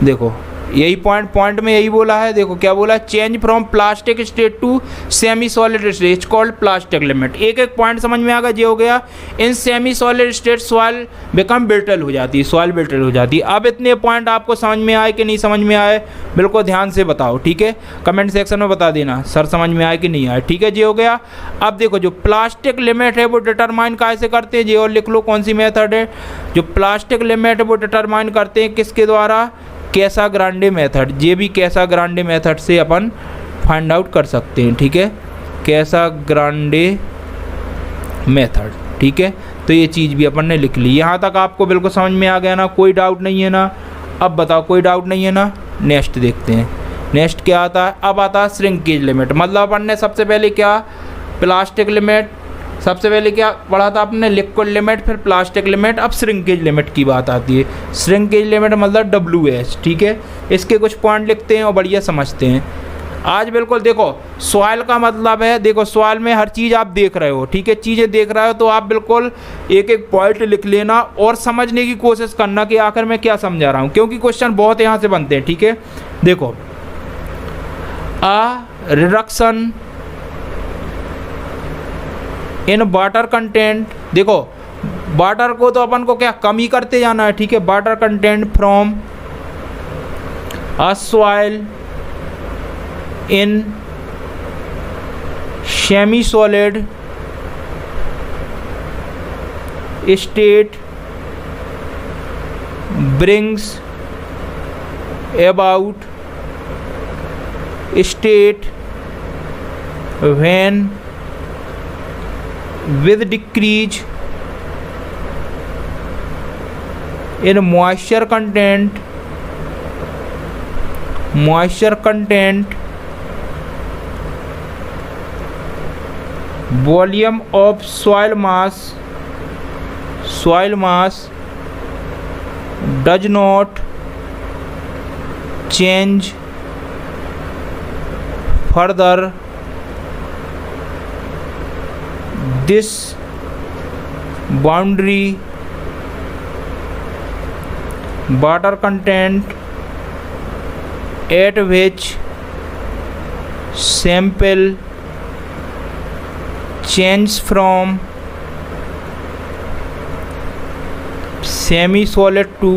देखो यही पॉइंट में यही बोला है। देखो क्या बोला, change from plastic state to semi solid state called plastic limit. एक एक पॉइंट समझ में आ गया, ये हो गया। इन semi solid state soil become brittle हो जाती है, सॉइल ब्रिटल हो जाती है। अब इतने पॉइंट आपको समझ में आए कि नहीं समझ में आए, बिल्कुल ध्यान से बताओ, ठीक है। कमेंट सेक्शन में बता देना सर समझ में आए कि नहीं आए, ठीक है। ये हो गया। अब देखो जो प्लास्टिक लिमिट है वो डिटरमाइन कैसे करते हैं, ये और लिख लो कौन सी मेथड है। जो प्लास्टिक लिमिट है वो डिटरमाइन करते हैं किसके द्वारा, कैसाग्रांडे मेथड। ये भी कैसाग्रांडे मेथड से अपन फाइंड आउट कर सकते हैं, ठीक है। कैसाग्रांडे मेथड, ठीक है। तो ये चीज़ भी अपन ने लिख ली। यहाँ तक आपको बिल्कुल समझ में आ गया ना, कोई डाउट नहीं है ना। अब बताओ कोई डाउट नहीं है ना। नेक्स्ट देखते हैं, नेक्स्ट क्या आता है। अब आता है श्रिंकेज लिमिट। मतलब अपन ने सबसे पहले क्या, प्लास्टिक लिमिट, सबसे पहले क्या पढ़ा था आपने, लिक्विड लिमिट, फिर प्लास्टिक लिमिट। अब श्रिंकेज लिमिट की बात आती है। श्रिंकेज लिमिट मतलब WH, ठीक है। इसके कुछ पॉइंट लिखते हैं और बढ़िया समझते हैं आज। बिल्कुल देखो, सॉइल का मतलब है, देखो सॉइल में हर चीज़ आप देख रहे हो, ठीक है। चीज़ें देख रहे हो तो आप बिल्कुल एक एक पॉइंट लिख लेना और समझने की कोशिश करना कि आखिर मैं क्या समझा रहा हूँ, क्योंकि क्वेश्चन बहुत यहाँ से बनते हैं, ठीक है। देखो, रिडक्शन इन वाटर कंटेंट, देखो वाटर को तो अपन को क्या कम ही करते जाना है, ठीक है। Water content from a soil in semi solid state brings about state when with decrease in moisture content, volume of soil mass does not change further. This boundary water content at which sample change from semi solid to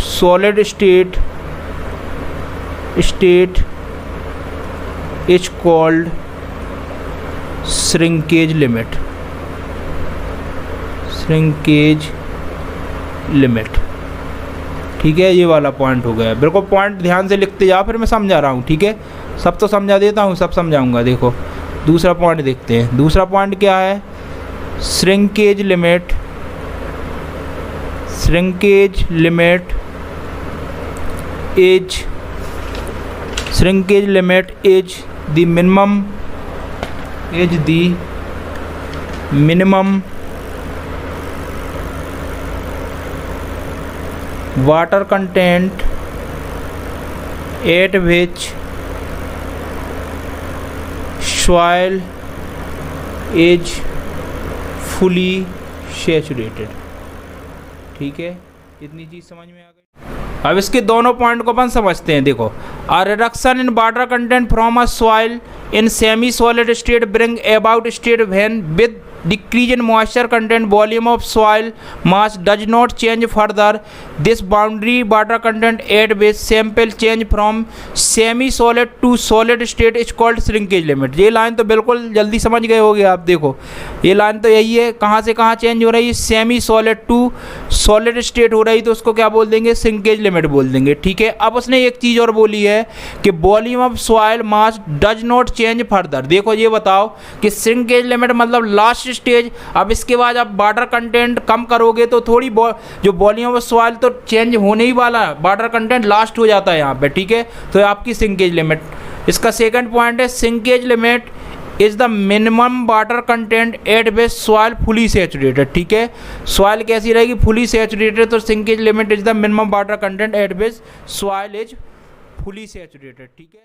solid state is called shrinkage limit। ठीक है, ये वाला point हो गया। बिल्कुल point ध्यान से लिखते जाओ, फिर मैं समझा रहा हूँ, ठीक है। सब तो समझा देता हूँ, सब समझाऊंगा। देखो दूसरा पॉइंट देखते हैं। दूसरा पॉइंट क्या है, shrinkage limit is the minimum water content at which soil is fully saturated। ठीक है, इतनी चीज़ समझ में आ गई। अब इसके दोनों पॉइंट को अपन समझते हैं। देखो, a reduction in water content from a soil in semi solid state bring about state when with decrease in moisture content volume of soil mass does not change further. This boundary water content at which sample change from semi solid to solid state is called shrinkage limit। ये line तो बिल्कुल जल्दी समझ गए होगे आप। देखो ये लाइन तो यही है, कहाँ से कहाँ चेंज हो रही है, semi solid to solid state हो रही, तो उसको क्या बोल देंगे, श्रिंकेज लिमिट बोल देंगे। ठीक है, अब उसने एक चीज़ और बोली है कि volume of soil mass does not change further. देखो ये बताओ कि श्रिंकेज लिमिट मतलब लास्ट स्टेज। अब इसके बाद आप वाटर कंटेंट कम करोगे तो थोड़ी जो वॉल्यूम ऑफ सॉइल तो चेंज होने ही वाला है, वाटर कंटेंट लास्ट हो जाता है यहाँ पे। ठीक है, तो आपकी श्रिंकेज लिमिट। इसका सेकंड पॉइंट है, shrinkage limit is the minimum water content at which soil fully saturated. ठीक है, सॉइल कैसी रहेगी, फुली सैचुरेटेड, तो shrinkage limit is the minimum water content at which soil is fully saturated. ठीक है,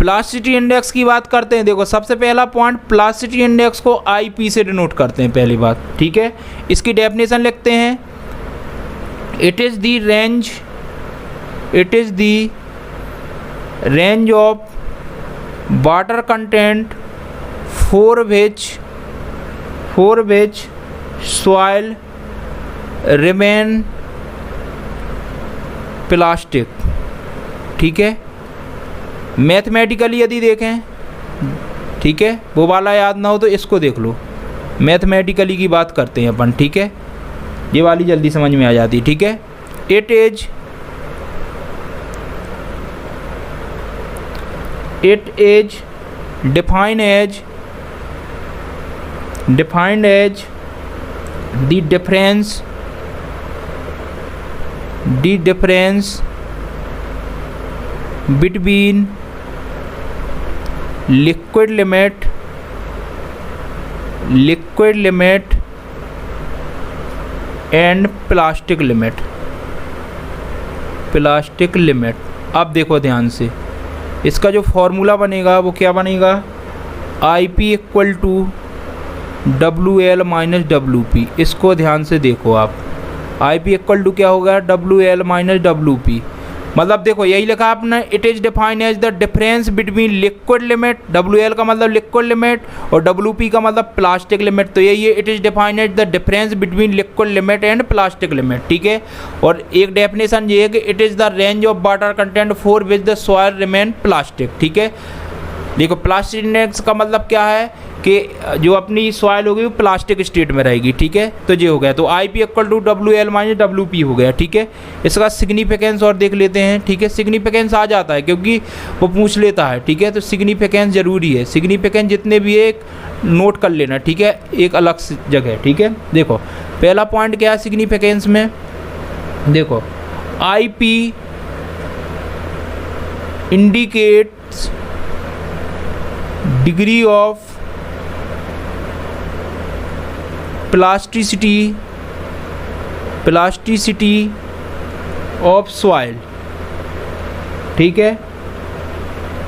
plasticity index की बात करते हैं, देखो सबसे पहला पॉइंट, प्लास्टिसिटी इंडेक्स को आईपी से डिनोट करते हैं, पहली बात, ठीक है। इसकी डेफिनेशन लिखते हैं, it is the range of water content for which soil remain plastic, ठीक है। मैथमेटिकली यदि देखें, ठीक है, वो वाला याद ना हो तो इसको देख लो, मैथमेटिकली की बात करते हैं अपन, ठीक है, ये वाली जल्दी समझ में आ जाती, ठीक है। It is defined as the difference between liquid limit and plastic limit। अब देखो ध्यान से, इसका जो फॉर्मूला बनेगा वो क्या बनेगा, IP equal to WL minus WP। इसको ध्यान से देखो आप, IP इक्वल टू क्या होगा, WL माइनस WP। मतलब देखो यही लिखा आपने, it is defined as the difference between liquid limit, WL का मतलब लिक्विड लिमिट और WP का मतलब प्लास्टिक लिमिट। तो यही है, it is defined as the difference between liquid limit and plastic limit, ठीक है। और एक डेफिनेशन ये है कि it is the range of water content for which the soil remain plastic, ठीक है। देखो प्लास्टिक इंडेक्स का मतलब क्या है कि जो अपनी सॉइल होगी वो प्लास्टिक स्टेट में रहेगी, ठीक है। तो ये हो गया, तो IP equal to WL minus WP हो गया, ठीक है। इसका सिग्निफिकेंस और देख लेते हैं, ठीक है। सिग्निफिकेंस आ जाता है क्योंकि वो पूछ लेता है, ठीक है। तो सिग्निफिकेंस ज़रूरी है, सिग्निफिकेंस जितने भी एक नोट कर लेना, ठीक है, एक अलग जगह, ठीक है। देखो पहला पॉइंट क्या है सिग्निफिकेंस में, देखो IP indicates degree of plasticity of soil, ठीक है।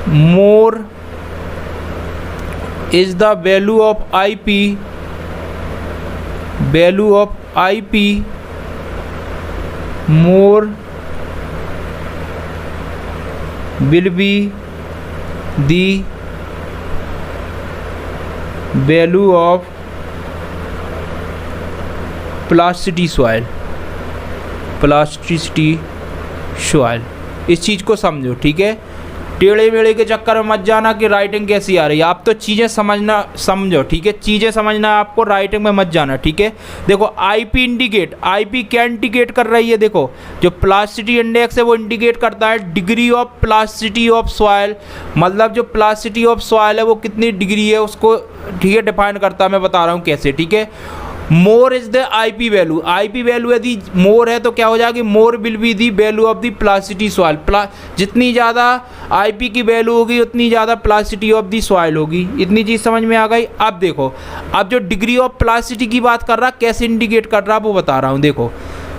More is the value of IP, more will be the value of plasticity soil. इस चीज़ को समझो, ठीक है। टेढ़े मेढ़े के चक्कर में मत जाना कि राइटिंग कैसी आ रही है, आप तो चीज़ें समझो, ठीक है। चीज़ें समझना है आपको, राइटिंग में मत जाना, ठीक है। देखो IP क्या इंडिकेट कर रही है, देखो जो प्लास्टिसिटी इंडेक्स है वो इंडिकेट करता है degree of plasticity of soil, मतलब जो प्लास्टिसिटी ऑफ सॉइल है वो कितनी डिग्री है उसको, ठीक है, डिफाइन करता है। मैं बता रहा हूँ कैसे, ठीक है। More is the IP value, IP value यदि मोर है तो क्या हो जाएगी, more will be the value of the plasticity soil. जितनी ज़्यादा IP की वैल्यू होगी उतनी ज़्यादा प्लास्टिसिटी ऑफ द सॉइल होगी। इतनी चीज़ समझ में आ गई। अब देखो, अब जो डिग्री ऑफ प्लास्टिसिटी की बात कर रहा, कैसे इंडिकेट कर रहा वो बता रहा हूँ। देखो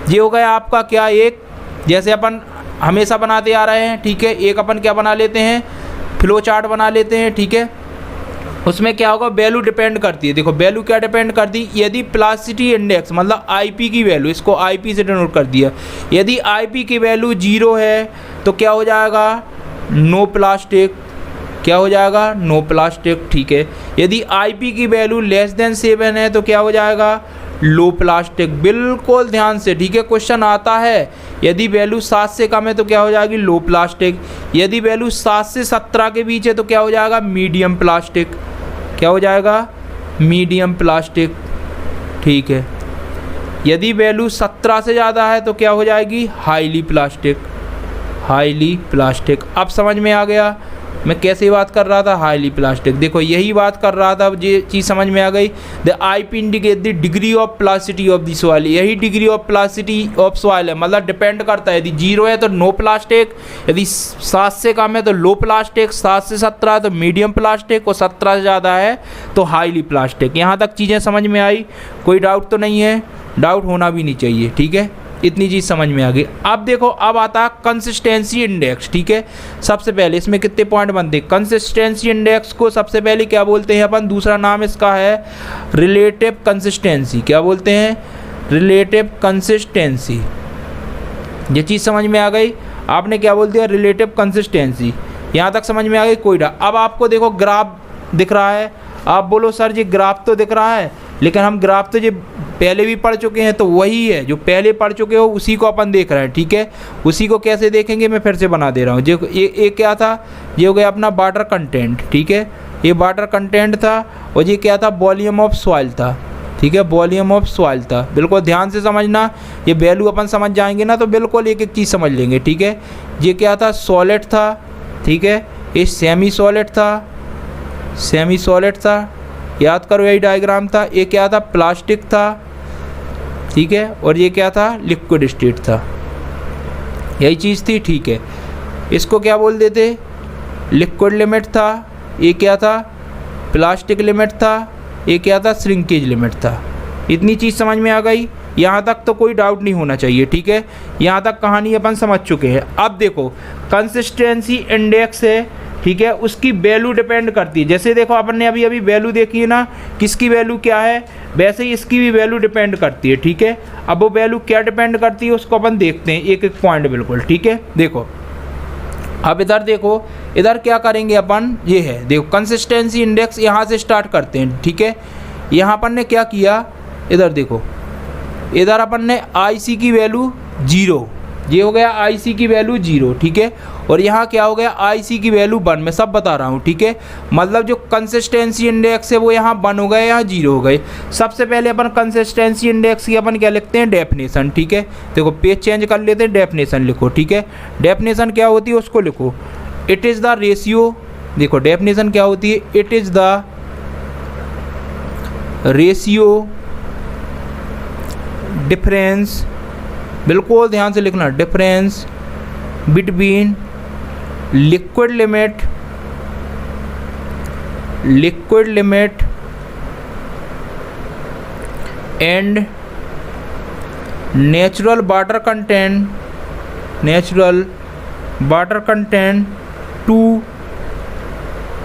ये हो गया आपका क्या, एक जैसे अपन हमेशा बनाते आ रहे हैं, ठीक है। एक अपन क्या बना लेते हैं, फ्लो चार्ट बना लेते हैं, ठीक है। उसमें क्या होगा, वैल्यू डिपेंड करती है। देखो वैल्यू क्या डिपेंड करती, यदि प्लास्टिसिटी इंडेक्स मतलब IP की वैल्यू, इसको IP से डिनोट कर दिया, यदि IP की वैल्यू 0 है तो क्या हो जाएगा, नो प्लास्टिक, क्या हो जाएगा, नो प्लास्टिक, ठीक है। यदि IP की वैल्यू लेस देन 7 है तो क्या हो जाएगा, लो प्लास्टिक। बिल्कुल ध्यान से, ठीक है, क्वेश्चन आता है। यदि वैल्यू 7 से कम है तो क्या हो जाएगी, लो प्लास्टिक। यदि वैल्यू 7 से 17 के बीच है तो क्या हो जाएगा, मीडियम प्लास्टिक, क्या हो जाएगा, मीडियम प्लास्टिक, ठीक है। यदि वैल्यू 17 से ज़्यादा है तो क्या हो जाएगी, हाईली प्लास्टिक। अब समझ में आ गया मैं कैसे बात कर रहा था, हाईली प्लास्टिक। देखो यही बात कर रहा था, ये चीज़ समझ में आ गई। The IP indicate the degree of plasticity of the soil, यही degree of plasticity of soil है, मतलब डिपेंड करता है। यदि 0 है तो नो प्लास्टिक, यदि 7 से कम है तो लो प्लास्टिक, 7 से 17 है तो मीडियम प्लास्टिक और 17 से ज़्यादा है तो हाईली प्लास्टिक। यहाँ तक चीज़ें समझ में आई, कोई डाउट तो नहीं है, डाउट होना भी नहीं चाहिए, ठीक है। इतनी चीज़ समझ में आ गई। अब देखो, अब आता है कंसिस्टेंसी इंडेक्स, ठीक है। सबसे पहले इसमें कितने पॉइंट बनते हैं? कंसिस्टेंसी इंडेक्स को सबसे पहले क्या बोलते हैं अपन? दूसरा नाम इसका है रिलेटिव कंसिस्टेंसी। क्या बोलते हैं? Relative consistency. ये चीज़ समझ में आ गई। आपने क्या बोल दिया? Relative consistency. यहाँ तक समझ में आ गई? कोई ना। अब आपको देखो ग्राफ दिख रहा है, आप बोलो सर जी ग्राफ तो दिख रहा है, लेकिन हम ग्राफ तो जो पहले भी पढ़ चुके हैं, तो वही है जो पहले पढ़ चुके हो उसी को अपन देख रहे हैं, ठीक है। उसी को कैसे देखेंगे मैं फिर से बना दे रहा हूँ। जो ये क्या था? ये हो गया अपना वाटर कंटेंट, ठीक है। ये वाटर कंटेंट था, और ये क्या था? वॉल्यूम ऑफ सॉइल था, ठीक है। वॉल्यूम ऑफ सॉइल था। बिल्कुल ध्यान से समझना, ये वैल्यू अपन समझ जाएंगे ना तो बिल्कुल एक एक चीज़ समझ लेंगे, ठीक है। ये क्या था? सॉलिड था, ठीक है। ये सेमी सॉलिड था, सेमी सॉलिड था, याद करो यही डायग्राम था। ये क्या था? प्लास्टिक था, ठीक है। और ये क्या था? लिक्विड स्टेट था, यही चीज़ थी, ठीक है। इसको क्या बोल देते? लिक्विड लिमिट था। ये क्या था? प्लास्टिक लिमिट था। ये क्या था? श्रिंकेज लिमिट था। इतनी चीज़ समझ में आ गई। यहाँ तक तो कोई डाउट नहीं होना चाहिए, ठीक है। यहाँ तक कहानी अपन समझ चुके हैं। अब देखो, कंसिस्टेंसी इंडेक्स है, ठीक है, उसकी वैल्यू डिपेंड करती है। जैसे देखो अपन ने अभी अभी वैल्यू देखी है ना, किसकी वैल्यू क्या है, वैसे ही इसकी भी वैल्यू डिपेंड करती है, ठीक है। अब वो वैल्यू क्या डिपेंड करती है उसको अपन देखते हैं एक एक पॉइंट, बिल्कुल, ठीक है। देखो अब इधर देखो, इधर क्या करेंगे अपन? ये है, देखो कंसिस्टेंसी इंडेक्स यहाँ से स्टार्ट करते हैं, ठीक है। यहाँ अपन ने क्या किया? इधर देखो, इधर अपन ने IC की वैल्यू 0, ये हो गया IC की वैल्यू 0, ठीक है। और यहाँ क्या हो गया? IC की वैल्यू 1, मैं सब बता रहा हूँ, ठीक है। मतलब जो कंसिस्टेंसी इंडेक्स है वो यहाँ 1 हो गए, यहाँ 0 हो गए। सबसे पहले अपन कंसिस्टेंसी इंडेक्स की अपन क्या लिखते हैं? डेफिनेशन, ठीक है। देखो पेज चेंज कर लेते हैं, डेफिनेशन लिखो, ठीक है। डेफिनेशन क्या होती है उसको लिखो। इट इज़ द रेशियो, देखो डेफिनेशन क्या होती है? It is the ratio difference, बिल्कुल ध्यान से लिखना, difference between liquid limit and natural water content to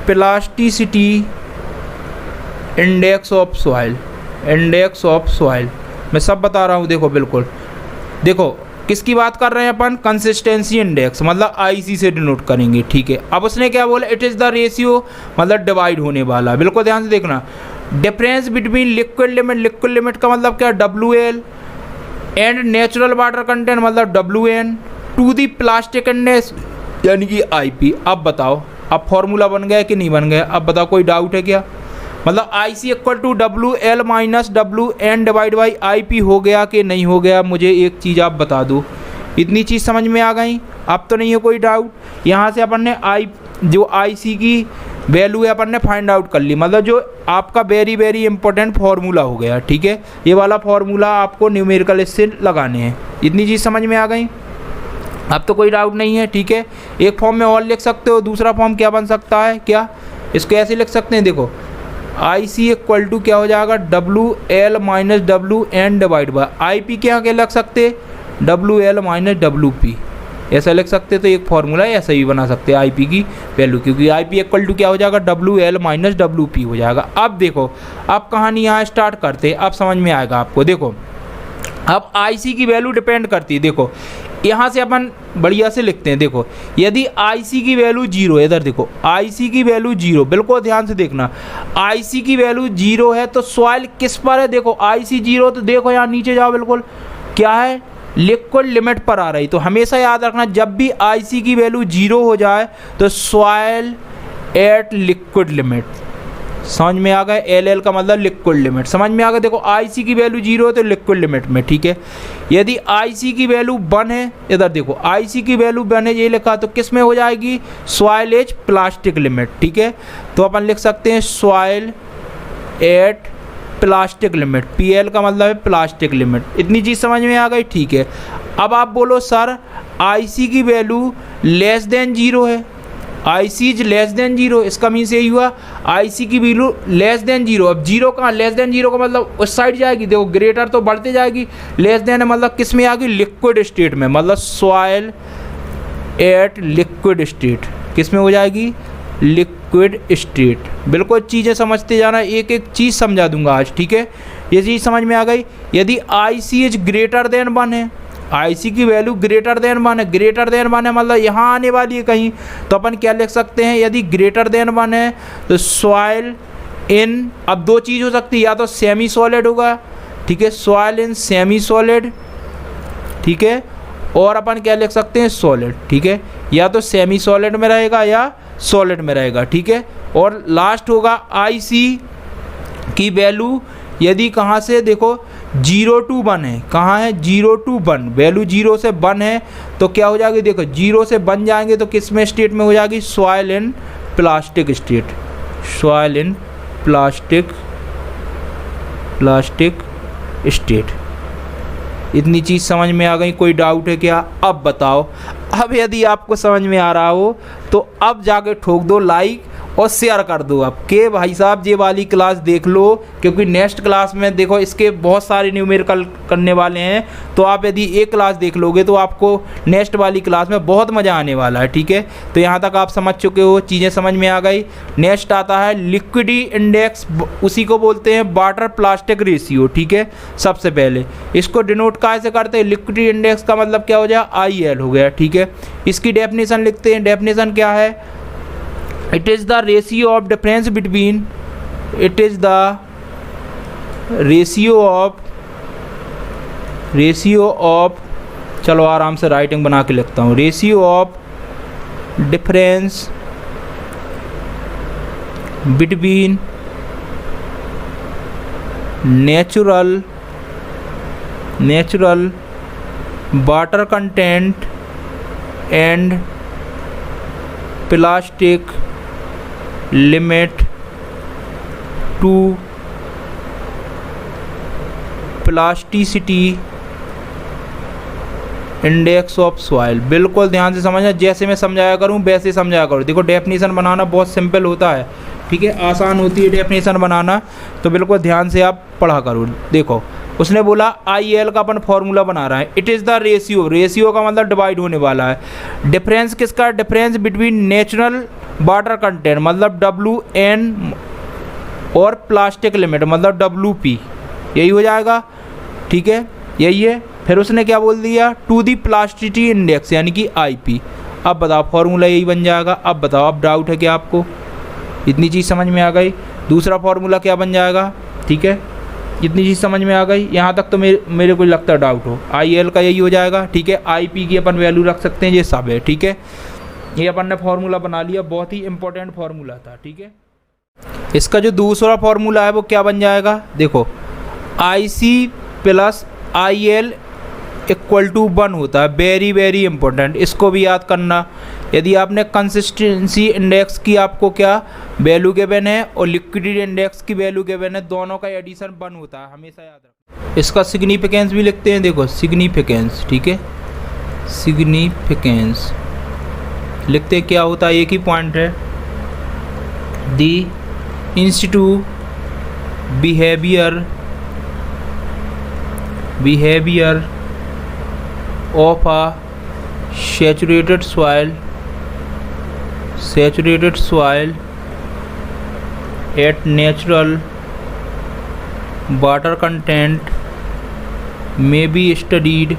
plasticity index of soil. मैं सब बता रहा हूँ, देखो बिल्कुल। देखो किसकी बात कर रहे हैं अपन? कंसिस्टेंसी इंडेक्स, मतलब IC से डिनोट करेंगे, ठीक है। अब उसने क्या बोला? इट इज़ द रेशियो, मतलब डिवाइड होने वाला, बिल्कुल ध्यान से देखना। डिफरेंस बिटवीन लिक्विड लिमिट का मतलब क्या? WL and natural water content मतलब WN to the plastic index यानी कि IP। अब बताओ, अब फॉर्मूला बन गया कि नहीं बन गया? अब बताओ, कोई डाउट है क्या? मतलब IC equal to WL minus WN divide by IP हो गया कि नहीं हो गया? मुझे एक चीज़ आप बता दो। इतनी चीज़ समझ में आ गई? अब तो नहीं है कोई डाउट। यहाँ से अपन ने जो IC की वैल्यू है अपन ने फाइंड आउट कर ली, मतलब जो आपका वेरी वेरी इंपॉर्टेंट फार्मूला हो गया, ठीक है। ये वाला फार्मूला आपको न्यूमेरिकल इससे लगाने हैं। इतनी चीज़ समझ में आ गई? अब तो कोई डाउट नहीं है, ठीक है। एक फॉर्म में और लिख सकते हो, दूसरा फॉर्म क्या बन सकता है? क्या इसको ऐसे लिख सकते हैं? देखो IC इक्वल टू क्या हो जाएगा? WL minus WN divide by IP के यहाँ क्या लग सकते? WL माइनस WP, ऐसा लिख सकते। तो एक फार्मूला ऐसा ही बना सकते हैं IP की वैल्यू, क्योंकि IP इक्वल टू क्या हो जाएगा? WL माइनस WP हो जाएगा। अब देखो, अब कहानी यहाँ स्टार्ट करते हैं, अब समझ में आएगा आपको। देखो अब IC की वैल्यू डिपेंड करती है। देखो यहाँ से अपन बढ़िया से लिखते हैं। देखो यदि IC की वैल्यू 0 है, इधर देखो IC की वैल्यू 0, बिल्कुल ध्यान से देखना। IC की वैल्यू 0 है तो सॉइल किस पर है? देखो IC 0, तो देखो यहाँ नीचे जाओ, बिल्कुल क्या है? लिक्विड लिमिट पर आ रही। तो हमेशा याद रखना, जब भी IC की वैल्यू 0 हो जाए तो सॉइल एट लिक्विड लिमिट। समझ में आ गए? LL का मतलब लिक्विड लिमिट, समझ में आ गया? देखो IC की वैल्यू 0 है तो लिक्विड लिमिट में, ठीक है। यदि IC की वैल्यू 1 है, इधर देखो IC की वैल्यू 1 है, ये लिखा, तो किस में हो जाएगी? सॉइल एज प्लास्टिक लिमिट, ठीक है। तो अपन लिख सकते हैं soil eight plastic limit, PL का मतलब है प्लास्टिक लिमिट। इतनी चीज़ समझ में आ गई, ठीक है। अब आप बोलो सर IC की वैल्यू लेस देन 0 है, IC is less than zero, इसका मीन्स यही हुआ IC की वैल्यू लेस देन जीरो। अब जीरो कहाँ, लेस देन जीरो का मतलब उस साइड जाएगी, देखो ग्रेटर तो बढ़ते जाएगी, लेस देन मतलब किस में आएगी, लिक्विड स्टेट में, मतलब सॉइल एट लिक्विड स्टेट, किस में हो जाएगी, लिक्विड स्टेट। बिल्कुल चीज़ें समझते जाना, एक एक चीज़ समझा दूंगा आज, ठीक है। ये चीज़ समझ में आ गई। यदि IC इज ग्रेटर देन 1 है, IC की वैल्यू ग्रेटर देन 1 है, ग्रेटर देन 1 है मतलब यहाँ आने वाली है कहीं, तो अपन क्या लिख सकते हैं, यदि ग्रेटर देन 1 है तो सॉइल इन, अब दो चीज़ हो सकती है, या तो सेमी सॉलिड होगा, ठीक है, सॉइल इन सेमी सॉलिड, ठीक है, और अपन क्या लिख सकते हैं, सॉलिड, ठीक है, या तो सेमी सॉलिड में रहेगा या सॉलिड में रहेगा, ठीक है। और लास्ट होगा IC की वैल्यू यदि कहाँ से, देखो 0 to 1 है, कहाँ है 0 to 1, वैल्यू 0 से 1 है तो क्या हो जाएगी, देखो 0 से 1 जाएंगे तो किस में स्टेट में हो जाएगी, soil in plastic state, soil in plastic state. इतनी चीज़ समझ में आ गई, कोई डाउट है क्या? अब बताओ। अब यदि आपको समझ में आ रहा हो तो अब जाके ठोक दो लाइक और शेयर कर दो अब के भाई साहब ये वाली क्लास देख लो, क्योंकि नेक्स्ट क्लास में देखो इसके बहुत सारे न्यूमेरिकल करने वाले हैं, तो आप यदि एक क्लास देख लोगे तो आपको नेक्स्ट वाली क्लास में बहुत मज़ा आने वाला है, ठीक है। तो यहाँ तक आप समझ चुके हो, चीज़ें समझ में आ गई। नेक्स्ट आता है लिक्विडिटी इंडेक्स, उसी को बोलते हैं वाटर प्लास्टिक रेशियो, ठीक है। सबसे पहले इसको डिनोट कैसे करते हैं, लिक्विडिटी इंडेक्स का मतलब क्या हो जाए, IL हो गया, ठीक है। इसकी डेफिनेशन लिखते हैं, डेफिनेशन क्या है, it is the ratio of difference between, it is the ratio of चलो आराम से राइटिंग बना के लिखता हूँ, ratio of difference between natural water content and plastic limit to plasticity index of soil. बिल्कुल ध्यान से समझना, जैसे मैं समझाया करूं वैसे समझाया करूं। देखो डेफिनेशन बनाना बहुत सिंपल होता है, ठीक है, आसान होती है डेफिनेशन बनाना, तो बिल्कुल ध्यान से आप पढ़ा करो। देखो उसने बोला IL का अपन फॉर्मूला बना रहा है, it is the ratio, ratio का मतलब डिवाइड होने वाला है। डिफरेंस किसका, difference between natural water content मतलब WN और प्लास्टिक लिमिट मतलब WP, यही हो जाएगा, ठीक है, यही है। फिर उसने क्या बोल दिया, टू दी प्लास्टिसिटी इंडेक्स यानी कि IP। अब बताओ फॉर्मूला यही बन जाएगा। अब बताओ, अब डाउट है क्या आपको? इतनी चीज़ समझ में आ गई। दूसरा फॉर्मूला क्या बन जाएगा, ठीक है, इतनी चीज़ समझ में आ गई। यहाँ तक तो मेरे को लगता है डाउट हो, IL का यही हो जाएगा, ठीक है। IP की अपन वैल्यू रख सकते हैं, ये सब है, ठीक है। ये अपन ने फार्मूला बना लिया, बहुत ही इंपॉर्टेंट फार्मूला था, ठीक है। इसका जो दूसरा फार्मूला है वो क्या बन जाएगा, देखो IC plus IL equal to 1 होता है, वेरी वेरी इंपॉर्टेंट, इसको भी याद करना। यदि आपने कंसिस्टेंसी इंडेक्स की आपको क्या वैल्यू गिवन है और लिक्विडिटी इंडेक्स की वैल्यू गिवन है, दोनों का एडिशन 1 होता है, हमेशा याद रखना। इसका सिग्निफिकेंस भी लिखते हैं, देखो सिग्निफिकेंस, ठीक है, सिग्निफिकेंस लिखते क्या होता है, एक ही पॉइंट है, the institute behaviour of a saturated soil at natural water content may be studied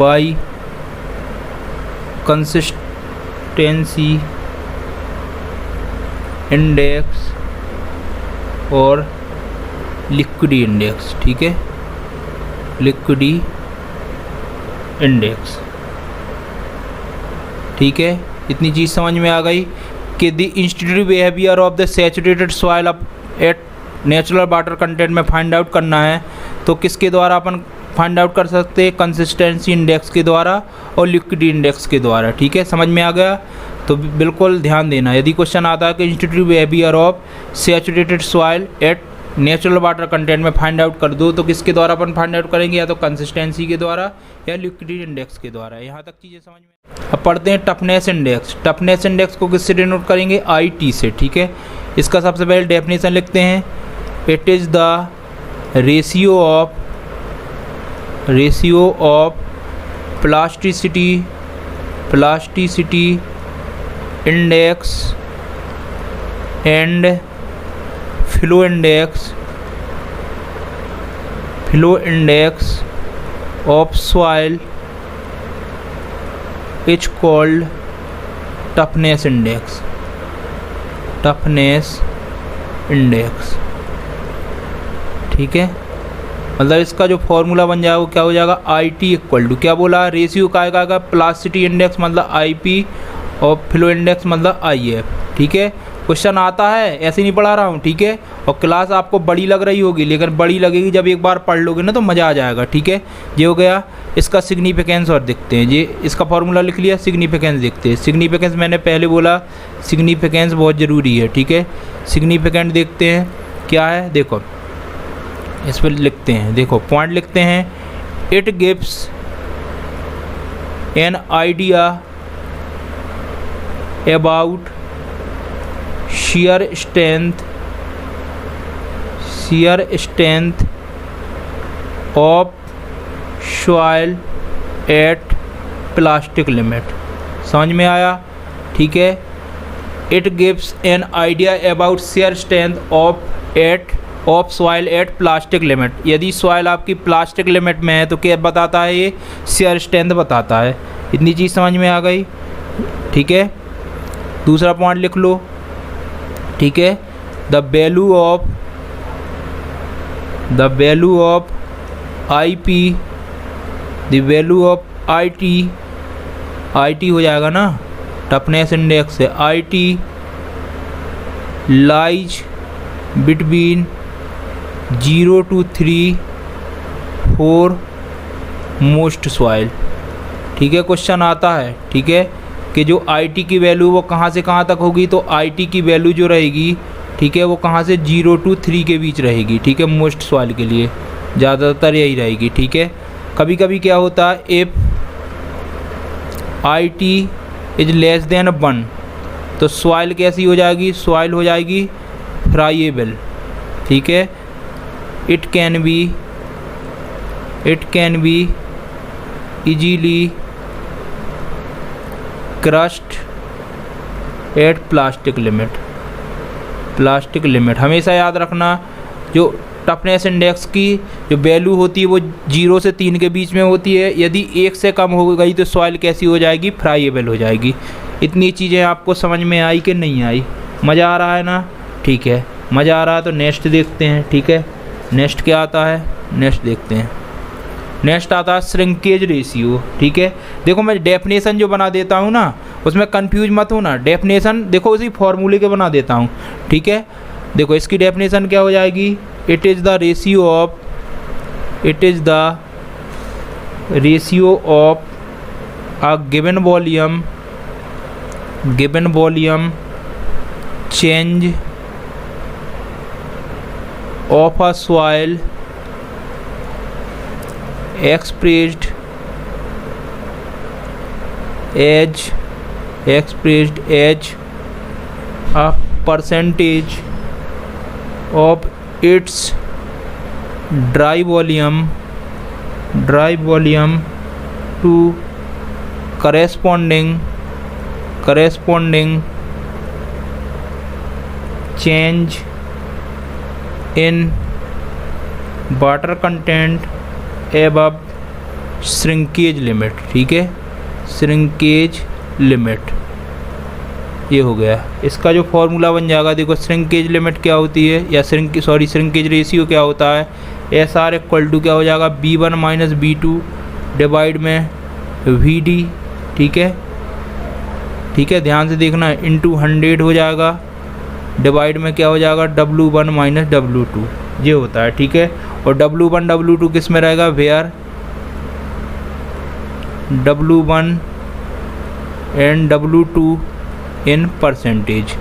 by consistency index और लिक्विडिटी इंडेक्स, ठीक है, लिक्विडिटी इंडेक्स, ठीक है। इतनी चीज़ समझ में आ गई कि the institute behaviour of the saturated soil eight natural water content में फाइंड आउट करना है, तो किसके द्वारा अपन फाइंड आउट कर सकते हैं, कंसिस्टेंसी इंडेक्स के द्वारा और लिक्विडिटी इंडेक्स के द्वारा, ठीक है। समझ में आ गया, तो बिल्कुल ध्यान देना। यदि क्वेश्चन आता है कि institute behaviour of saturated soil eight natural water content में फाइंड आउट कर दो, तो किसके द्वारा अपन फाइंड आउट करेंगे, या तो कंसिस्टेंसी के द्वारा या लिक्विडिटी इंडेक्स के द्वारा। यहाँ तक चीज़ें समझ में। अब पढ़ते हैं टफनेस इंडेक्स। टफनेस इंडेक्स को किससे डिनोट करेंगे, IT से, ठीक है। इसका सबसे पहले डेफिनेशन लिखते हैं, it is the ratio of plasticity index and flow index of soil is called toughness index, ठीक है। मतलब इसका जो फॉर्मूला बन जाएगा वो क्या हो जाएगा, IT इक्वल टू, क्या बोला, रेशियो का आएगा प्लास्टिसिटी इंडेक्स मतलब IP और फ्लो इंडेक्स मतलब IF, ठीक है। क्वेश्चन आता है, ऐसे नहीं पढ़ा रहा हूँ, ठीक है। और क्लास आपको बड़ी लग रही होगी, लेकिन बड़ी लगेगी जब एक बार पढ़ लोगे ना तो मज़ा आ जाएगा, ठीक है। ये हो गया। इसका सिग्निफिकेंस और देखते हैं, ये इसका फॉर्मूला लिख लिया, सिग्निफिकेंस देखते हैं। सिग्निफिकेंस मैंने पहले बोला, सिग्निफिकेंस बहुत ज़रूरी है, ठीक है। सिग्निफिकेंट देखते हैं क्या है, देखो इस पर लिखते हैं, देखो पॉइंट लिखते हैं, it gives an idea about shear strength of soil at plastic limit। समझ में आया, ठीक है। It gives an idea about shear strength of soil at plastic limit। यदि सॉइल आपकी प्लास्टिक लिमिट में है तो क्या बताता है, ये shear strength बताता है। इतनी चीज़ समझ में आ गई, ठीक है। दूसरा पॉइंट लिख लो, ठीक है। The value of IP, the value of IT हो जाएगा ना टफनेस इंडेक्स से, IT lies between 0 to 3 for most soil, ठीक है। क्वेश्चन आता है, ठीक है, कि जो IT की वैल्यू वो कहाँ से कहाँ तक होगी, तो IT की वैल्यू जो रहेगी, ठीक है, वो कहाँ से 0 to 3 के बीच रहेगी, ठीक है। मोस्ट सॉइल के लिए ज़्यादातर यही रहेगी, ठीक है। कभी कभी क्या होता है, if IT is less than 1 तो सॉइल कैसी हो जाएगी, सॉइल हो जाएगी फ्राइएबल, ठीक है। It can be easily crushed at plastic limit. हमेशा याद रखना, जो टफनेस इंडेक्स की जो वैल्यू होती है वो 0 से 3 के बीच में होती है। यदि 1 से कम हो गई तो सॉइल कैसी हो जाएगी, फ्राइएबल हो जाएगी। इतनी चीज़ें आपको समझ में आई कि नहीं आई, मज़ा आ रहा है ना, ठीक है। मज़ा आ रहा है तो नेक्स्ट देखते हैं, ठीक है। नेक्स्ट क्या आता है, नेक्स्ट देखते हैं। नेक्स्ट आता है श्रिंकेज रेशियो, ठीक है। देखो मैं डेफिनेशन जो बना देता हूँ ना, उसमें कंफ्यूज मत हो ना। डेफिनेशन देखो उसी फॉर्मूले के बना देता हूँ, ठीक है। देखो इसकी डेफिनेशन क्या हो जाएगी, it is the ratio of a given volume change of a soil expressed as a percentage of its dry volume to corresponding change in water content above shrinkage limit, ठीक है। श्रिंकेज लिमिट ये हो गया। इसका जो formula बन जाएगा, देखो श्रिंकेज लिमिट क्या होती है, या श्रिंकेज रेशियो क्या होता है, SR इक्वल टू क्या हो जाएगा, B1 माइनस B2 डिवाइड में VD, ठीक है, ठीक है। ध्यान से देखना, इंटू 100 हो जाएगा, डिवाइड में क्या हो जाएगा, W1 माइनस W2 ये होता है, ठीक है। और W1 W2 किस में रहेगा, where W1 and W2 in percentage.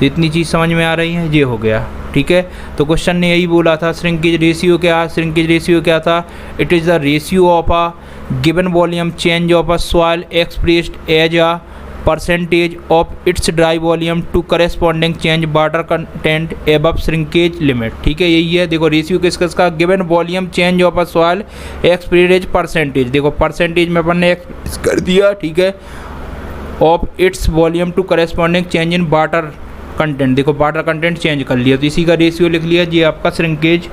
तो इतनी चीज़ समझ में आ रही है, ये हो गया। ठीक है। तो क्वेश्चन ने यही बोला था श्रिंकेज रेशियो क्या, श्रिंकेज रेशियो क्या था, it is the ratio of a given volume change of a soil expressed as a percentage of its dry volume to corresponding change water content above shrinkage limit. ठीक है, यही है। देखो ratio किसका, given volume change of a soil expressed as percentage, देखो percentage में अपन ने एक्सप्रेस कर दिया, ठीक है, of its volume to corresponding change in water content, देखो वाटर कंटेंट चेंज कर लिया तो इसी का रेशियो लिख लिया, ये आपका श्रिंकेज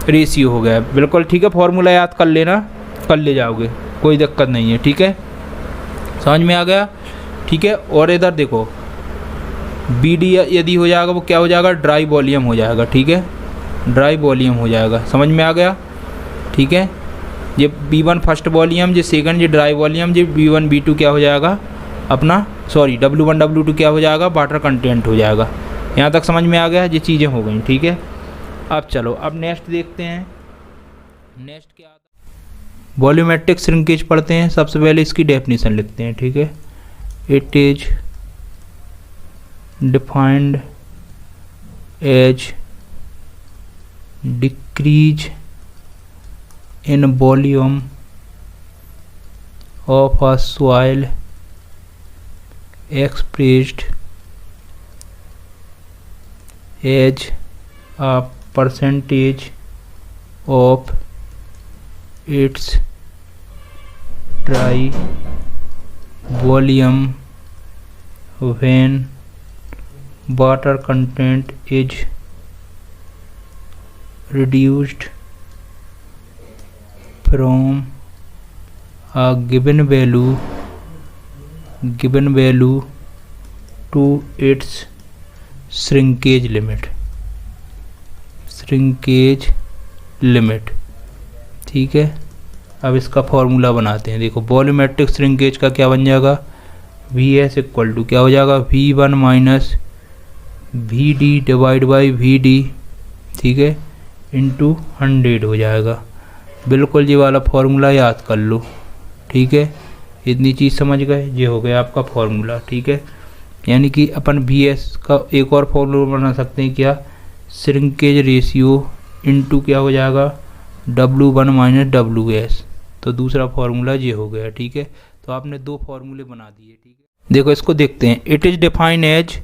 रेशियो हो गया। बिल्कुल ठीक है, फॉर्मूला याद कर लेना, कर ले जाओगे, कोई दिक्कत नहीं है। ठीक है, समझ में आ गया। ठीक है, और इधर देखो बी डी यदि हो जाएगा वो क्या हो जाएगा, ड्राई वॉल्यूम हो जाएगा। ठीक है, ड्राई वॉल्यूम हो जाएगा, समझ में आ गया। ठीक है, ये B1 फर्स्ट वॉल्यूम, ये सेकंड, ये ड्राई वॉल्यूम, ये B1 B2 क्या हो जाएगा अपना, सॉरी W1 W2 क्या हो जाएगा, वाटर कंटेंट हो जाएगा। यहाँ तक समझ में आ गया, ये चीज़ें हो गई। ठीक है, अब चलो अब नेक्स्ट देखते हैं। नेक्स्ट क्या आता है, वॉल्यूमेट्रिक श्रिंकेज पढ़ते हैं। सबसे पहले इसकी डेफिनेशन लिखते हैं। ठीक है, it is defined as decrease in volume of a soil expressed as a percentage of its dry volume when water content is reduced from a given value to its shrinkage limit, ठीक है। अब इसका formula बनाते हैं। देखो volumetric shrinkage का क्या बन जाएगा, VS इक्वल टू क्या हो जाएगा, V1 minus VD divide by VD, ठीक है, इंटू 100 हो जाएगा। बिल्कुल ये वाला फॉर्मूला याद कर लो। ठीक है, इतनी चीज़ समझ गए, ये हो गया आपका फॉर्मूला। ठीक है, यानी कि अपन VS का एक और फॉर्मूला बना सकते हैं, क्या, श्रिंकेज रेशियो इनटू क्या हो जाएगा, W1 माइनस WS, तो दूसरा फॉर्मूला ये हो गया। ठीक है, तो आपने दो फॉर्मूले बना दिए। ठीक है, देखो इसको देखते हैं। It is defined as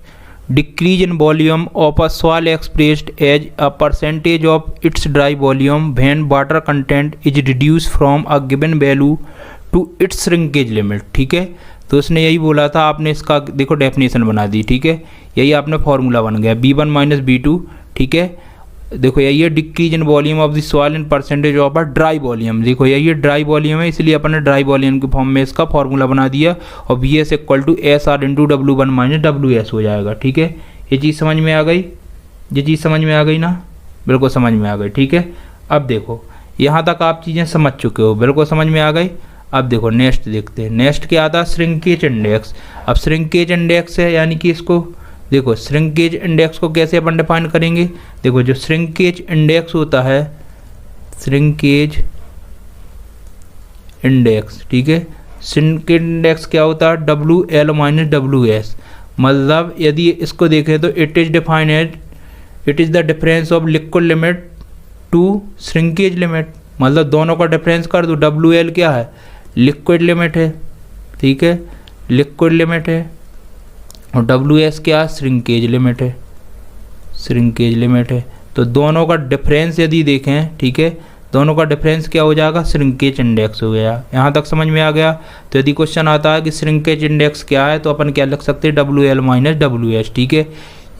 decrease in volume of a soil expressed as a percentage of its dry volume when water content is reduce from a given value to its shrinkage limit. ठीक है, तो उसने यही बोला था, आपने इसका देखो डेफिनेशन बना दी। ठीक है, यही आपने फॉर्मूला बन गया, B1 माइनस B2। ठीक है, देखो यही है decrease in volume of the soil in percentage of a dry volume, देखो यही है ड्राई वॉल्यूम है, इसलिए अपन ने ड्राई वॉल्यूम के फॉर्म में इसका फॉर्मूला बना दिया, और VS equal to SR into W1 minus WS हो जाएगा। ठीक है, ये चीज़ समझ में आ गई, ये चीज़ समझ में आ गई ना, बिल्कुल समझ में आ गई। ठीक है, अब देखो यहाँ तक आप चीज़ें समझ चुके हो, बिल्कुल समझ में आ गई। अब देखो नेक्स्ट देखते हैं। नेक्स्ट क्या आता है, श्रिंकेज इंडेक्स। अब श्रिंकेज इंडेक्स है, यानी कि इसको देखो श्रिंकेज इंडेक्स को कैसे अपन डिफाइन करेंगे। देखो जो श्रिंकेज इंडेक्स होता है, श्रिंकेज इंडेक्स, ठीक है, श्रिंकेज इंडेक्स क्या होता है, WL माइनस WS। मतलब यदि इसको देखें तो it is defined as, it is the difference of liquid limit to shrinkage limit. मतलब दोनों का डिफरेंस कर दो, WL क्या है, लिक्विड लिमिट है, ठीक है, लिक्विड लिमिट है, और WS क्या, श्रिंकेज लिमिट है, श्रिंकेज लिमिट है। तो दोनों का डिफरेंस यदि देखें, ठीक है, दोनों का डिफरेंस क्या हो जाएगा, श्रिंकेज इंडेक्स हो गया। यहाँ तक समझ में आ गया। तो यदि क्वेश्चन आता है कि श्रिंकेज इंडेक्स क्या है, तो अपन क्या लिख सकते हैं, WL माइनस WS। ठीक है,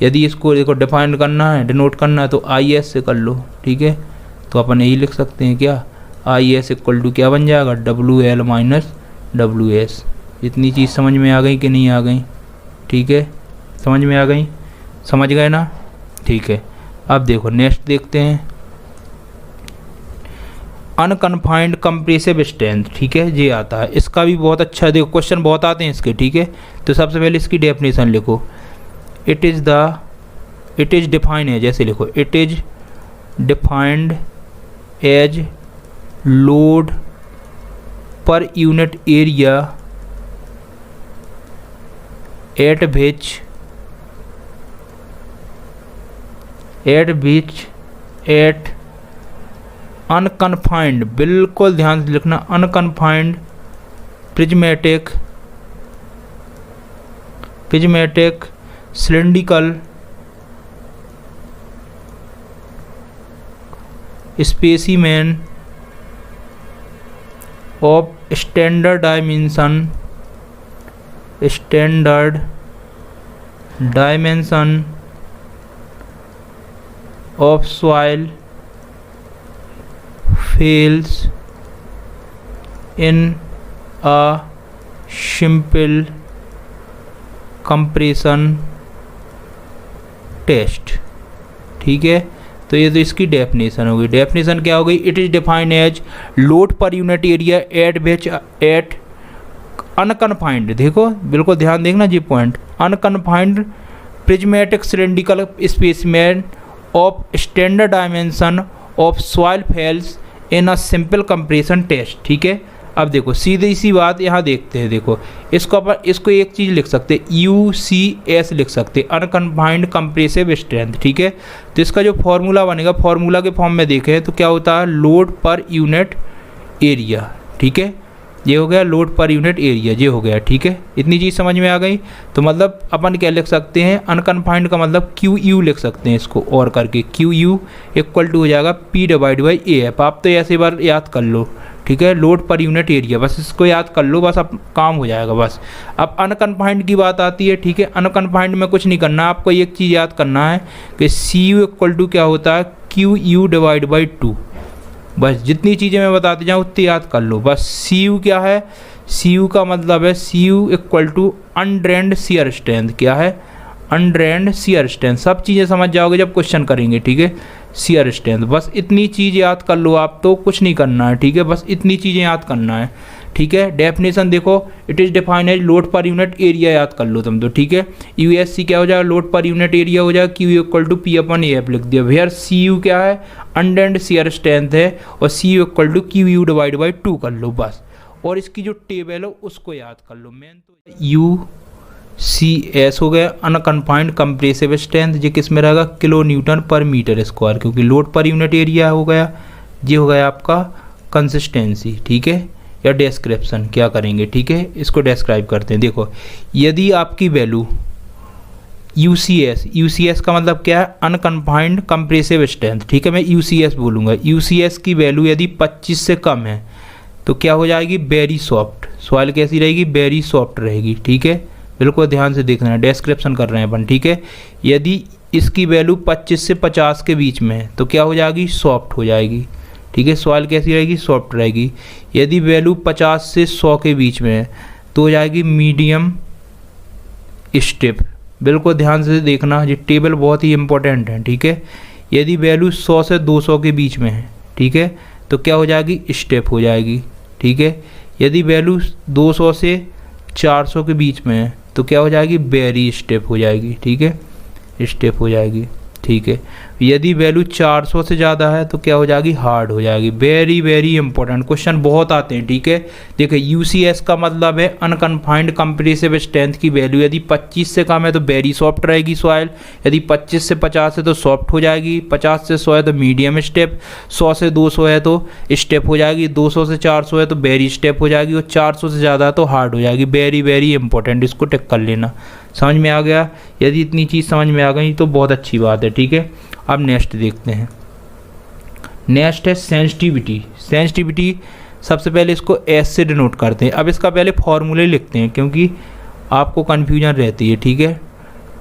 यदि इसको देखो डिफाइन करना है, डिनोट करना है, तो IS से कर लो। ठीक है, तो अपन यही लिख सकते हैं, क्या, IS इक्वल टू क्या बन जाएगा, WL माइनस WS। इतनी चीज़ समझ में आ गई कि नहीं आ गई। ठीक है, समझ में आ गई, समझ गए ना। ठीक है, अब देखो नेक्स्ट देखते हैं, अनकन्फाइंड कंप्रेसिव स्ट्रेंथ। ठीक है, ये आता है, इसका भी बहुत अच्छा, देखो क्वेश्चन बहुत आते हैं इसके। ठीक है, तो सबसे पहले इसकी डेफिनेशन लिखो। इट इज़ डिफाइंड है, जैसे लिखो, it is defined as load per unit area at which at which at unconfined, बिल्कुल ध्यान से लिखना, unconfined prismatic cylindrical specimen of standard dimension of soil fails in a simple compression test. ठीक है, तो ये तो इसकी डेफिनेशन हो गई। डेफिनेशन क्या हो गई? It is defined as load per unit area at which at unconfined, देखो बिल्कुल ध्यान देखना जी point, unconfined prismatic cylindrical specimen of standard dimension of soil fails in a simple compression test. ठीक है, अब देखो सीधी सी बात यहाँ देखते हैं, देखो इसको एक चीज़ लिख सकते हैं, UCS लिख सकते हैं, अनकन्फाइंड कंप्रेसिव स्ट्रेंथ। ठीक है, तो इसका जो फॉर्मूला बनेगा, फॉर्मूला के फॉर्म में देखें तो क्या होता है? Load per unit area. ठीक है, ये हो गया लोड पर यूनिट एरिया, ये हो गया। ठीक है, इतनी चीज़ समझ में आ गई। तो मतलब अपन क्या लिख सकते हैं? अनकन्फाइंड का मतलब QU लिख सकते हैं इसको, और करके QU इक्वल टू हो जाएगा P/AF। आप तो ऐसे बार याद कर लो। ठीक है, लोड पर यूनिट एरिया, बस इसको याद कर लो, बस अब काम हो जाएगा बस। अब अनकन्फाइंड की बात आती है। ठीक है, अनकन्फाइंड में कुछ नहीं करना, आपको एक चीज़ याद करना है कि CU इक्वल टू क्या होता है? QU/2। बस जितनी चीज़ें मैं बताते जाऊँ उतनी याद कर लो बस। CU क्या है? CU का मतलब है CU equal to undrained shear strength. क्या है? Undrained shear strength. सब चीज़ें समझ जाओगे जब क्वेश्चन करेंगे। ठीक है, शियर स्ट्रेंथ, बस इतनी चीज़ याद कर लो आप, तो कुछ नहीं करना है। ठीक है, बस इतनी चीज़ें याद करना है। ठीक है, डेफिनेशन देखो, it is defined as load per unit area, याद कर लो तुम तो। ठीक है, USC क्या हो जाएगा? लोड पर यूनिट एरिया हो जाएगा, QU इक्वल टू P/AF लिख दिया। वेयर CU क्या है? अनड्रेन्ड शियर स्ट्रेंथ है, और CU इक्वल टू QU/2 कर लो बस। और इसकी जो टेबल है उसको याद कर लो। मेन तो UCS हो गया, अनकन्फाइंड कंप्रेसिव स्ट्रेंथ, ये किस में रहेगा? किलो न्यूटन पर मीटर स्क्वायर, क्योंकि लोड पर यूनिट एरिया हो गया। ये हो गया आपका कंसिस्टेंसी। ठीक है, या डिस्क्रिप्शन क्या करेंगे? ठीक है, इसको डिस्क्राइब करते हैं। देखो, यदि आपकी वैल्यू UCS का मतलब क्या है? Unconfined compressive strength. ठीक है, मैं UCS बोलूँगा। UCS की वैल्यू यदि 25 से कम है तो क्या हो जाएगी? Very soft. सॉइल कैसी रहेगी? वेरी सॉफ्ट रहेगी। ठीक है, बिल्कुल ध्यान से देखना है, डिस्क्रिप्शन कर रहे हैं अपन। ठीक है, यदि इसकी वैल्यू 25 से 50 के बीच में है तो क्या हो जाएगी? सॉफ्ट हो जाएगी। ठीक है, सॉइल कैसी रहेगी? सॉफ्ट रहेगी। यदि वैल्यू 50 से 100 के बीच में है तो हो जाएगी मीडियम स्टिफ। बिल्कुल ध्यान से देखना, ये टेबल बहुत ही इंपॉर्टेंट है। ठीक है, यदि वैल्यू 100 से 200 के बीच में है, ठीक है, तो क्या हो जाएगी? स्टिफ हो जाएगी। ठीक है, यदि वैल्यू 200 से 400 के बीच में है तो क्या हो जाएगी? वेरी स्टिफ हो जाएगी। ठीक है, स्टिफ हो जाएगी। ठीक है, यदि वैल्यू 400 से ज़्यादा है तो क्या हो जाएगी? हार्ड हो जाएगी। वेरी वेरी इंपॉर्टेंट, क्वेश्चन बहुत आते हैं। ठीक है, देखिए UCS का मतलब है अनकन्फाइंड कंप्रेसिव स्ट्रेंथ की वैल्यू यदि 25 से कम है तो वेरी सॉफ्ट रहेगी सॉइल, यदि 25 से 50 है तो सॉफ्ट हो जाएगी, 50 से 100 है तो मीडियम स्टेप, 100 से 200 है तो स्टेप हो जाएगी, 200 से 400 है तो वेरी स्टेप हो जाएगी, और 400 से ज़्यादा है तो हार्ड हो जाएगी। वेरी वेरी इंपॉर्टेंट, इसको टिक कर लेना। समझ में आ गया? यदि इतनी चीज़ समझ में आ गई तो बहुत अच्छी बात है। ठीक है, अब नेक्स्ट देखते हैं। नेक्स्ट है सेंसिटिविटी। सेंसिटिविटी सबसे पहले इसको एस से डिनोट करते हैं। अब इसका पहले फॉर्मूले लिखते हैं क्योंकि आपको कन्फ्यूजन रहती है। ठीक है,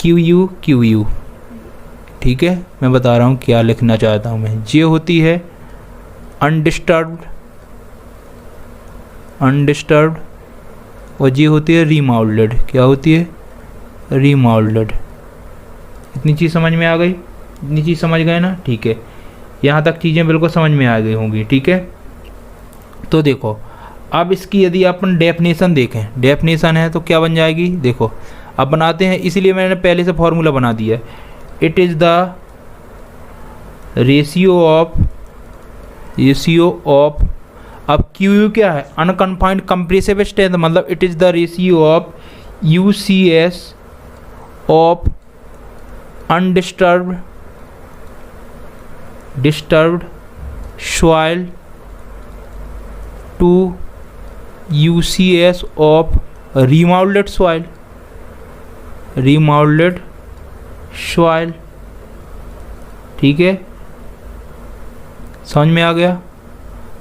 QU। ठीक है, मैं बता रहा हूँ क्या लिखना चाहता हूँ मैं। ये होती है अनडिस्टर्ब्ड और ये होती है रीमाउल्डेड। क्या होती है? रीमाउल्डेड। इतनी चीज़ समझ में आ गई? इतनी चीज़ समझ गए ना? ठीक है, यहाँ तक चीज़ें बिल्कुल समझ में आ गई होंगी। ठीक है, तो देखो अब इसकी यदि अपन डेफिनेशन देखें, डेफिनेशन है तो क्या बन जाएगी? देखो अब बनाते हैं, इसीलिए मैंने पहले से फॉर्मूला बना दिया है। It is the ratio of अब QU क्या है? अनकन्फाइंड कंप्रेसिव स्ट्रेंथ, मतलब it is the ratio of UCS of undisturbed disturbed soil to UCS of remodeled soil, remodeled soil। ठीक है, समझ में आ गया?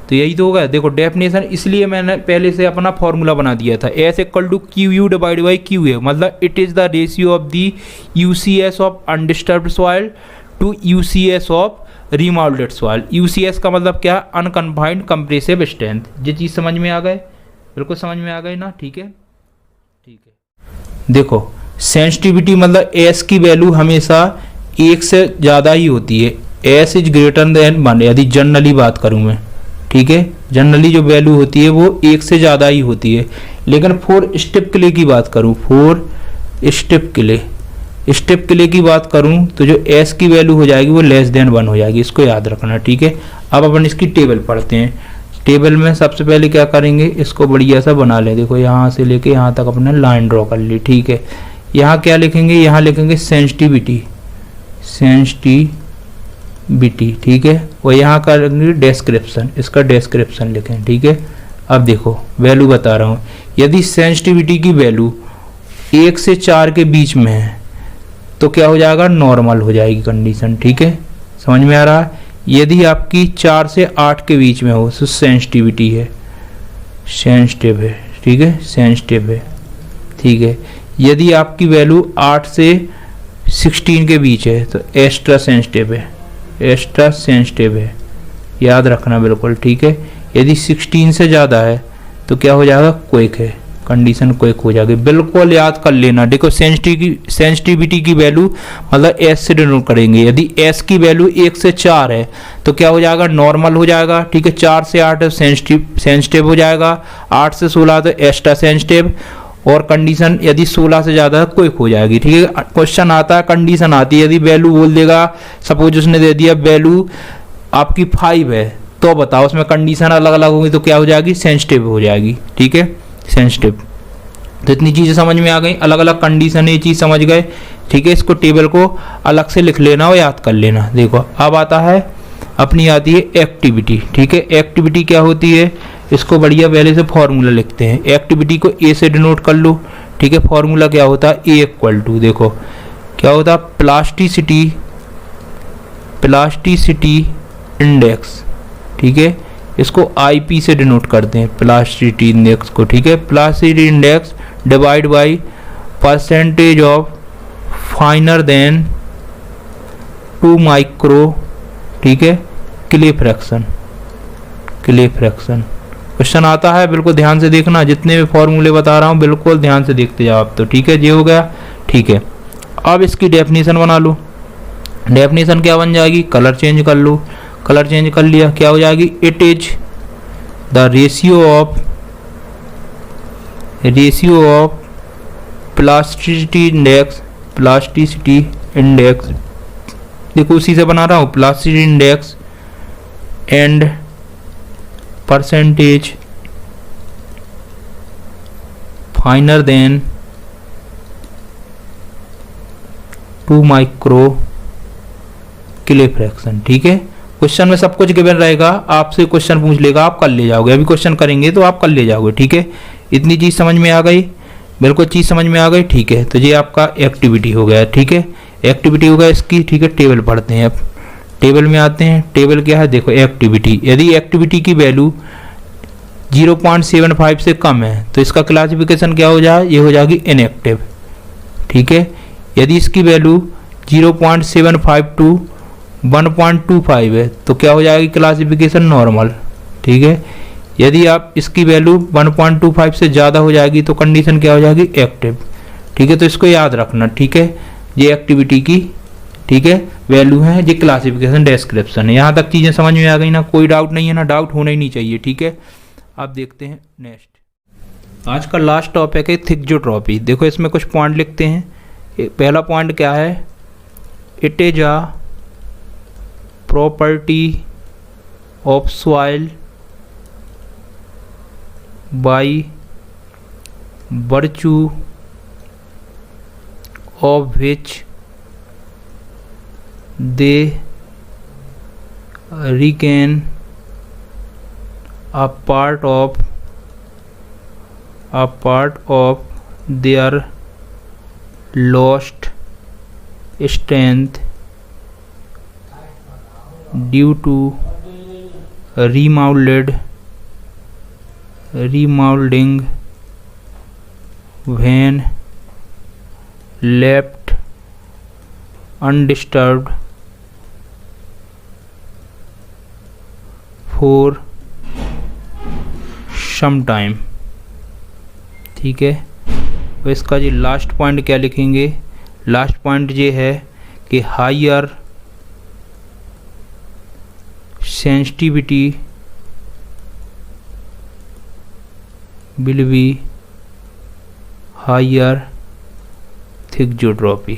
तो यही तो होगा। देखो डेफिनेशन, इसलिए मैंने पहले से अपना फॉर्मूला बना दिया था, S equal to Q U divide by Q A, मतलब it is the ratio of the UCS of undisturbed soil to UCS of remoulded soil. UCS का मतलब क्या? Unconfined compressive strength. ये चीज़ समझ में आ गए? बिल्कुल समझ में आ गई ना? ठीक है, ठीक है। देखो सेंसिटिविटी मतलब एस की वैल्यू हमेशा 1 से ज़्यादा ही होती है। एस इज ग्रेटर देन 1, यदि जनरली बात करूँ मैं, ठीक है, जनरली जो वैल्यू होती है वो 1 से ज़्यादा ही होती है। लेकिन 4 स्टेप किले की बात करूँ, 4 स्टेप किले की बात करूँ तो जो एस की वैल्यू हो जाएगी वो लेस देन 1 हो जाएगी। इसको याद रखना, ठीक है। अब अपन इसकी टेबल पढ़ते हैं। टेबल में सबसे पहले क्या करेंगे, इसको बढ़िया सा बना लें। देखो यहाँ से लेके यहाँ तक अपने लाइन ड्रॉ कर ली, ठीक है। यहाँ क्या लिखेंगे, यहाँ लिखेंगे सेंसिटिविटी, ठीक है। और यहाँ करेंगे डिस्क्रिप्शन, इसका डिस्क्रिप्शन लिखें, ठीक है। अब देखो वैल्यू बता रहा हूँ, यदि सेंसिटिविटी की वैल्यू 1 से 4 के बीच में है तो क्या हो जाएगा, नॉर्मल हो जाएगी कंडीशन, ठीक है। समझ में आ रहा है? यदि आपकी 4 से 8 के बीच में हो तो सेंसिटिविटी है, सेंसिटिव है, ठीक है, सेंसिटिव है, ठीक है। यदि आपकी वैल्यू 8 से 16 के बीच है तो एक्स्ट्रा सेंसिटिव है, एक्स्ट्रा सेंसिटिव है, याद रखना बिल्कुल, ठीक है। यदि 16 से ज़्यादा है तो क्या हो जाएगा, क्विक है, कंडीशन क्विक हो जाएगी, बिल्कुल याद कर लेना। देखो सेंसिटिविटी की वैल्यू मतलब एस से डिनोट करेंगे। यदि एस की वैल्यू 1 से 4 है तो क्या हो जाएगा, नॉर्मल हो जाएगा, ठीक है। 4 से 8 सेंसिटिव हो जाएगा, 8 से 16 तो एक्स्ट्रा सेंसिटिव, और कंडीशन यदि 16 से ज़्यादा है क्विक हो जाएगी, ठीक है। क्वेश्चन आता है, कंडीशन आती है, यदि वैल्यू बोल देगा, सपोज उसने दे दिया वैल्यू आपकी 5 है तो बताओ उसमें कंडीशन अलग अलग होगी तो क्या हो जाएगी, सेंसिटिव हो जाएगी, ठीक है, सेंसिटिव। तो इतनी चीज़ें समझ में आ गई, अलग अलग कंडीशन ये चीज़ समझ गए, ठीक है। इसको टेबल को अलग से लिख लेना और याद कर लेना। देखो अब आता है अपनी, आती है एक्टिविटी, ठीक है। एक्टिविटी क्या होती है, इसको बढ़िया पहले से फॉर्मूला लिखते हैं। एक्टिविटी को ए से डिनोट कर लो, ठीक है। फॉर्मूला क्या होता है, ए इक्वल टू, देखो क्या होता है, प्लास्टिसिटी इंडेक्स, ठीक है। इसको आईपी से डिनोट करते हैं, प्लास्टिसिटी इंडेक्स को, ठीक है। Plasticity index divide by percentage of finer than 2 micro, ठीक है, क्ले फ्रैक्शन। क्वेश्चन आता है, बिल्कुल ध्यान से देखना, जितने भी फॉर्मूले बता रहा हूँ बिल्कुल ध्यान से देखते जाओ आप तो, ठीक है। ये हो गया, ठीक है। अब इसकी डेफिनेशन बना लो। डेफिनेशन क्या बन जाएगी, कलर चेंज कर लो, कलर चेंज कर लिया, क्या हो जाएगी, it is the ratio of plasticity index, देखो उसी से बना रहा हूँ, plasticity index and percentage finer than 2 micro clay fraction, ठीक है। क्वेश्चन में सब कुछ गिवन रहेगा, आपसे क्वेश्चन पूछ लेगा, आप कर ले जाओगे, अभी क्वेश्चन करेंगे तो आप कर ले जाओगे, ठीक है। इतनी चीज़ समझ में आ गई, बिल्कुल चीज़ समझ में आ गई, ठीक है। तो ये आपका एक्टिविटी हो गया, ठीक है, एक्टिविटी हो गया इसकी, ठीक है। टेबल पढ़ते हैं, अब टेबल में आते हैं। टेबल क्या है, देखो एक्टिविटी, यदि एक्टिविटी की वैल्यू 0.75 से कम है तो इसका क्लासिफिकेशन क्या हो जाए, ये हो जाएगी इनएक्टिव, ठीक है। यदि इसकी वैल्यू 0.75 टू 1.25 है तो क्या हो जाएगी क्लासिफिकेशन, नॉर्मल, ठीक है। यदि आप इसकी वैल्यू 1.25 से ज़्यादा हो जाएगी तो कंडीशन क्या हो जाएगी, एक्टिव, ठीक है। तो इसको याद रखना, ठीक है। ये एक्टिविटी की, ठीक है, वैल्यू है, ये क्लासिफिकेशन डिस्क्रिप्शन है। यहाँ तक चीज़ें समझ में आ गई ना, कोई डाउट नहीं है ना, डाउट होना ही नहीं चाहिए, ठीक है। अब देखते हैं नेक्स्ट, आज का लास्ट टॉपिक है थिकजोट्रॉपी। देखो इसमें कुछ पॉइंट लिखते हैं। पहला पॉइंट क्या है, it is a property of soil bye virtue of which they regain a part of their lost strength due to remodeling when left undisturbed for some time। ठीक है, तो इसका जी लास्ट पॉइंट क्या लिखेंगे? लास्ट पॉइंट ये है कि higher sensitivity will be higher thixotropy.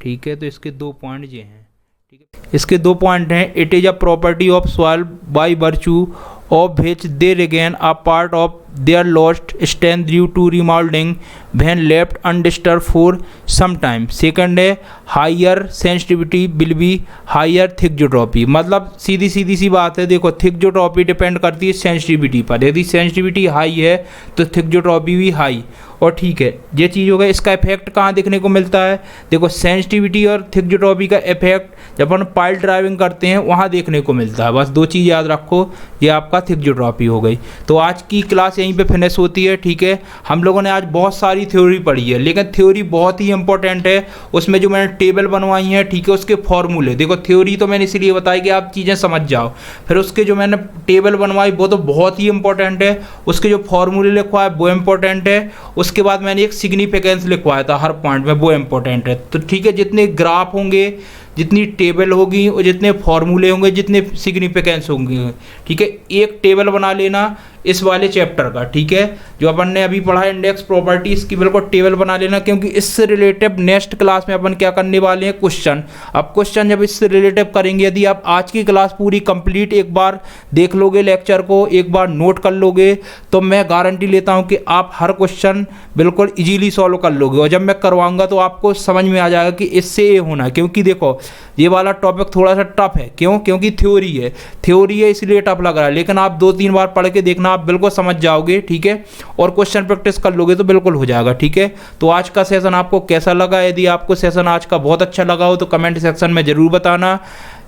ठीक है, तो इसके दो पॉइंट ये हैं। ठीक है, इसके दो पॉइंट हैं। It is a property of soil by virtue of which they regain a part of their lost strength due to remoulding when left undisturb for some time. Second है higher sensitivity will be higher thixotropy. मतलब सीधी सी बात है। देखो, थिकजोट्रॉपी depend करती है sensitivity पर। यदि सेंसिटिविटी हाई है तो थिकजोट्रॉपी भी हाई। और ठीक है, ये चीज़ होगा। इसका इफेक्ट कहाँ देखने को मिलता है? देखो, सेंसिटिविटी और थिकजोट्रॉपी का इफेक्ट जब हम पाइल ड्राइविंग करते हैं वहाँ देखने को मिलता है। बस दो चीज़ याद रखो, ये आपका थिकजोट्रॉपी हो गई। तो आज की क्लास यहीं पे फिनिश होती है। ठीक है, हम लोगों ने आज बहुत सारी थ्योरी पढ़ी है, लेकिन थ्योरी बहुत ही इंपॉर्टेंट है। उसमें जो मैंने टेबल बनवाई हैं, ठीक है, उसके फॉर्मूले। देखो, थ्योरी तो मैंने इसलिए बताई कि आप चीज़ें समझ जाओ। फिर उसके जो मैंने टेबल बनवाई वो तो बहुत ही इंपॉर्टेंट है। उसके जो फॉर्मूले लिखवाए वो इंपॉर्टेंट है। उसके बाद मैंने एक सिग्निफिकेंस लिखवाया था हर पॉइंट में, वो इंपॉर्टेंट है। तो ठीक है, जितने ग्राफ होंगे, जितनी टेबल होगी और जितने फॉर्मूले होंगे, जितने सिग्निफिकेंस होंगे, ठीक है, एक टेबल बना लेना इस वाले चैप्टर का। ठीक है, जो अपन ने अभी पढ़ा है इंडेक्स प्रॉपर्टी, इसकी बिल्कुल टेबल बना लेना, क्योंकि इससे रिलेटिव नेक्स्ट क्लास में अपन क्या करने वाले हैं? क्वेश्चन। अब क्वेश्चन जब इससे रिलेटिव करेंगे, यदि आप आज की क्लास पूरी कंप्लीट एक बार देख लोगे, लेक्चर को एक बार नोट कर लोगे, तो मैं गारंटी लेता हूं कि आप हर क्वेश्चन बिल्कुल इजीली सॉल्व कर लोगे। और जब मैं करवाऊंगा तो आपको समझ में आ जाएगा कि इससे ये होना है। क्योंकि देखो, ये वाला टॉपिक थोड़ा सा टफ है। क्यों? क्योंकि थ्योरी है इसलिए टफ लग रहा है। लेकिन आप 2-3 बार पढ़ के देखना, आप बिल्कुल समझ जाओगे। ठीक है, और क्वेश्चन प्रैक्टिस कर लोगे तो बिल्कुल हो जाएगा। ठीक है, तो आज का सेशन आपको कैसा लगा? यदि आपको सेशन आज का बहुत अच्छा लगा हो तो कमेंट सेक्शन में ज़रूर बताना।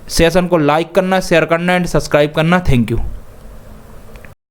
सेशन को लाइक करना, शेयर करना एंड सब्सक्राइब करना। Thank you.